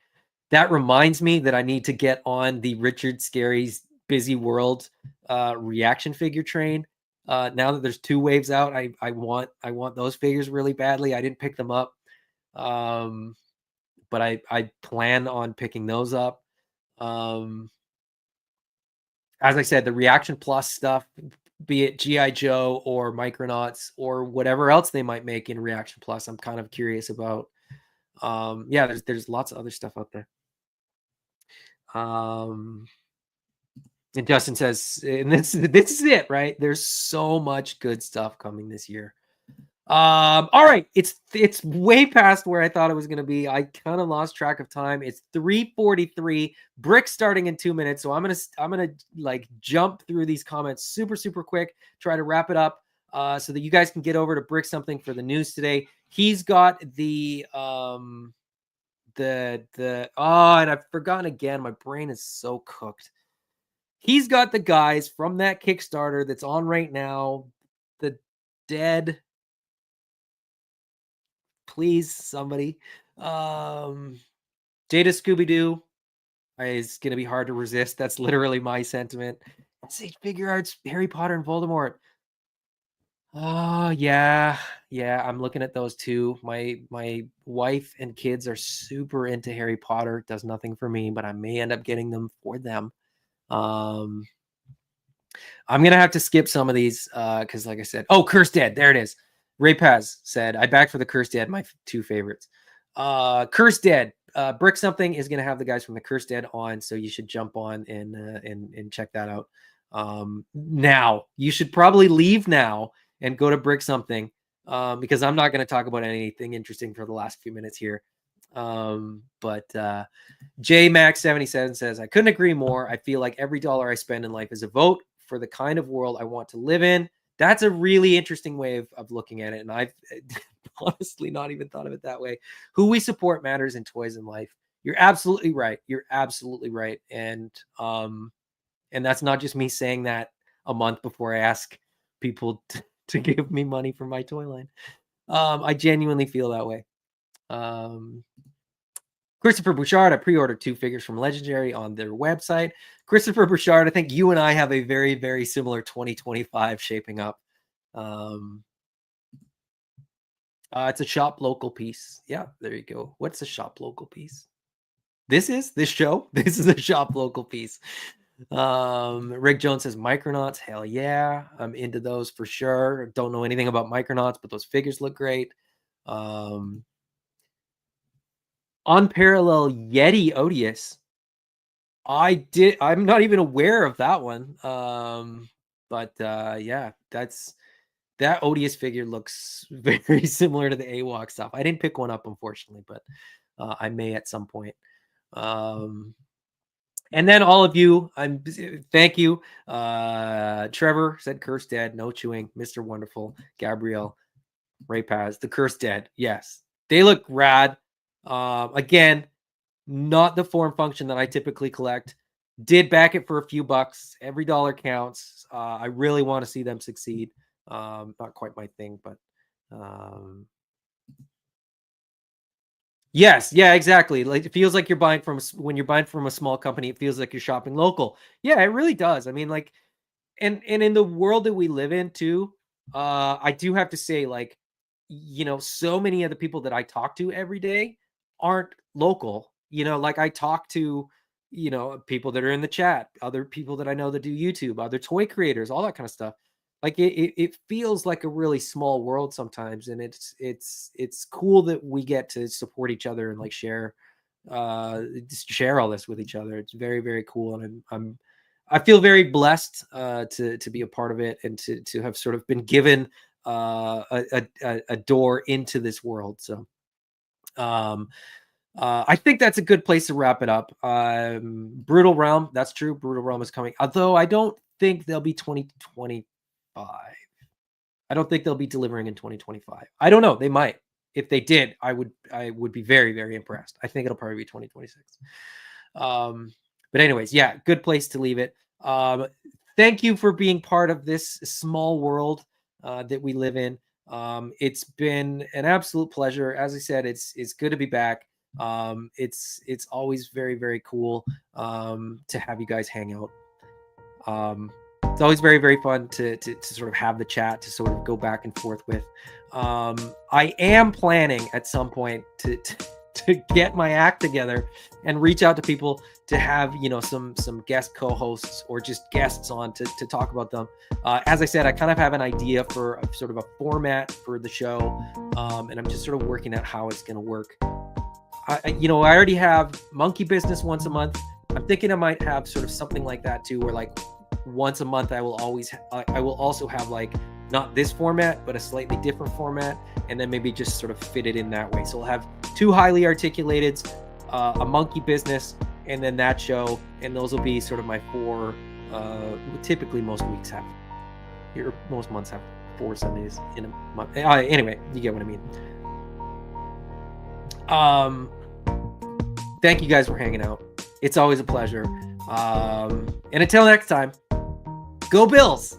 That reminds me that I need to get on the Richard Scarry's Busy World reaction figure train. Now that there's 2 waves out, I want those figures really badly. I didn't pick them up. Um, but I plan on picking those up. Um, as I said, the Reaction Plus stuff, be it GI Joe or Micronauts or whatever else they might make in Reaction Plus, I'm kind of curious about. Yeah, there's lots of other stuff out there. Um, and Justin says, and this is it, right? There's so much good stuff coming this year. All right, it's way past where I thought it was going to be. I kind of lost track of time. It's 3:43. Brick starting in 2 minutes, so I'm gonna like jump through these comments super quick. Try to wrap it up so that you guys can get over to Brick something for the news today. He's got the and I've forgotten again. My brain is so cooked. He's got the guys from that Kickstarter that's on right now. The dead. Please, somebody. Jada Scooby-Doo is going to be hard to resist. That's literally my sentiment. Sage Figure Arts, Harry Potter and Voldemort. Oh, yeah. Yeah, I'm looking at those too. My wife and kids are super into Harry Potter. It does nothing for me, but I may end up getting them for them. Um, I'm gonna have to skip some of these because, like I said, Cursed Dead, there it is. Ray Paz said, "I backed for the Cursed Dead, my 2 favorites." Cursed Dead, Brick Something is gonna have the guys from the Cursed Dead on, so you should jump on and check that out. Now you should probably leave now and go to Brick Something because I'm not gonna talk about anything interesting for the last few minutes here. But JMax77 says, I couldn't agree more. I feel like every dollar I spend in life is a vote for the kind of world I want to live in. That's a really interesting way of looking at it. And I've honestly not even thought of it that way. Who we support matters in toys in life. You're absolutely right. You're absolutely right. And that's not just me saying that a month before I ask people to give me money for my toy line. I genuinely feel that way. Christopher Bouchard, I pre-ordered 2 figures from Legendary on their website. Christopher Bouchard, I think you and I have a very, very similar 2025 shaping up. It's a shop local piece. Yeah, there you go. What's a shop local piece? This show? This is a shop local piece. Rick Jones says Micronauts. Hell yeah. I'm into those for sure. Don't know anything about Micronauts, but those figures look great. Unparalleled Yeti Odious. I'm not even aware of that one. But yeah, that's that Odious figure looks very similar to the AWOC stuff. I didn't pick one up, unfortunately, but I may at some point. Um, and then all of you, thank you. Trevor said Curse Dead, no chewing, Mr. Wonderful, Gabrielle, Ray Paz, the Curse Dead. Yes, they look rad. Again, not the form function that I typically collect. Did back it for a few bucks. Every dollar counts. I really want to see them succeed. Not quite my thing, but yes, yeah, exactly. Like it feels like you're buying from when you're buying from a small company, it feels like you're shopping local. Yeah, it really does. I mean, like, and in the world that we live in too, I do have to say, like, so many of the people that I talk to every day aren't local. Like I talk to, people that are in the chat, other people that I know that do YouTube, other toy creators, all that kind of stuff. Like it feels like a really small world sometimes, and it's cool that we get to support each other and like share all this with each other. It's very, very cool, and I feel very blessed to be a part of it and to have sort of been given a door into this world. So I think that's a good place to wrap it up. Brutal Realm, that's true. Brutal Realm is coming, although I don't think they'll be 2025. I don't think they'll be delivering in 2025. I don't know. They might. If they did, I would be very, very impressed. I think it'll probably be 2026. But anyways, yeah, good place to leave it. Thank you for being part of this small world that we live in. It's been an absolute pleasure. As I said, it's good to be back. It's always very, very cool to have you guys hang out. It's always very, very fun to sort of have the chat to sort of go back and forth with. I am planning at some point to get my act together and reach out to people to have some guest co-hosts or just guests on to talk about them. As I said, I kind of have an idea for sort of a format for the show, and I'm just sort of working out how it's going to work. I already have Monkey Business once a month. I'm thinking I might have sort of something like that too, where like once a month I will also have like not this format but a slightly different format, and then maybe just sort of fit it in that way. So we'll have 2 highly articulated, a Monkey Business, and then that show, and those will be sort of my 4 typically most weeks have, or most months have 4 Sundays in a month. Anyway, you get what I mean. Thank you guys for hanging out. It's always a pleasure. And until next time, go Bills!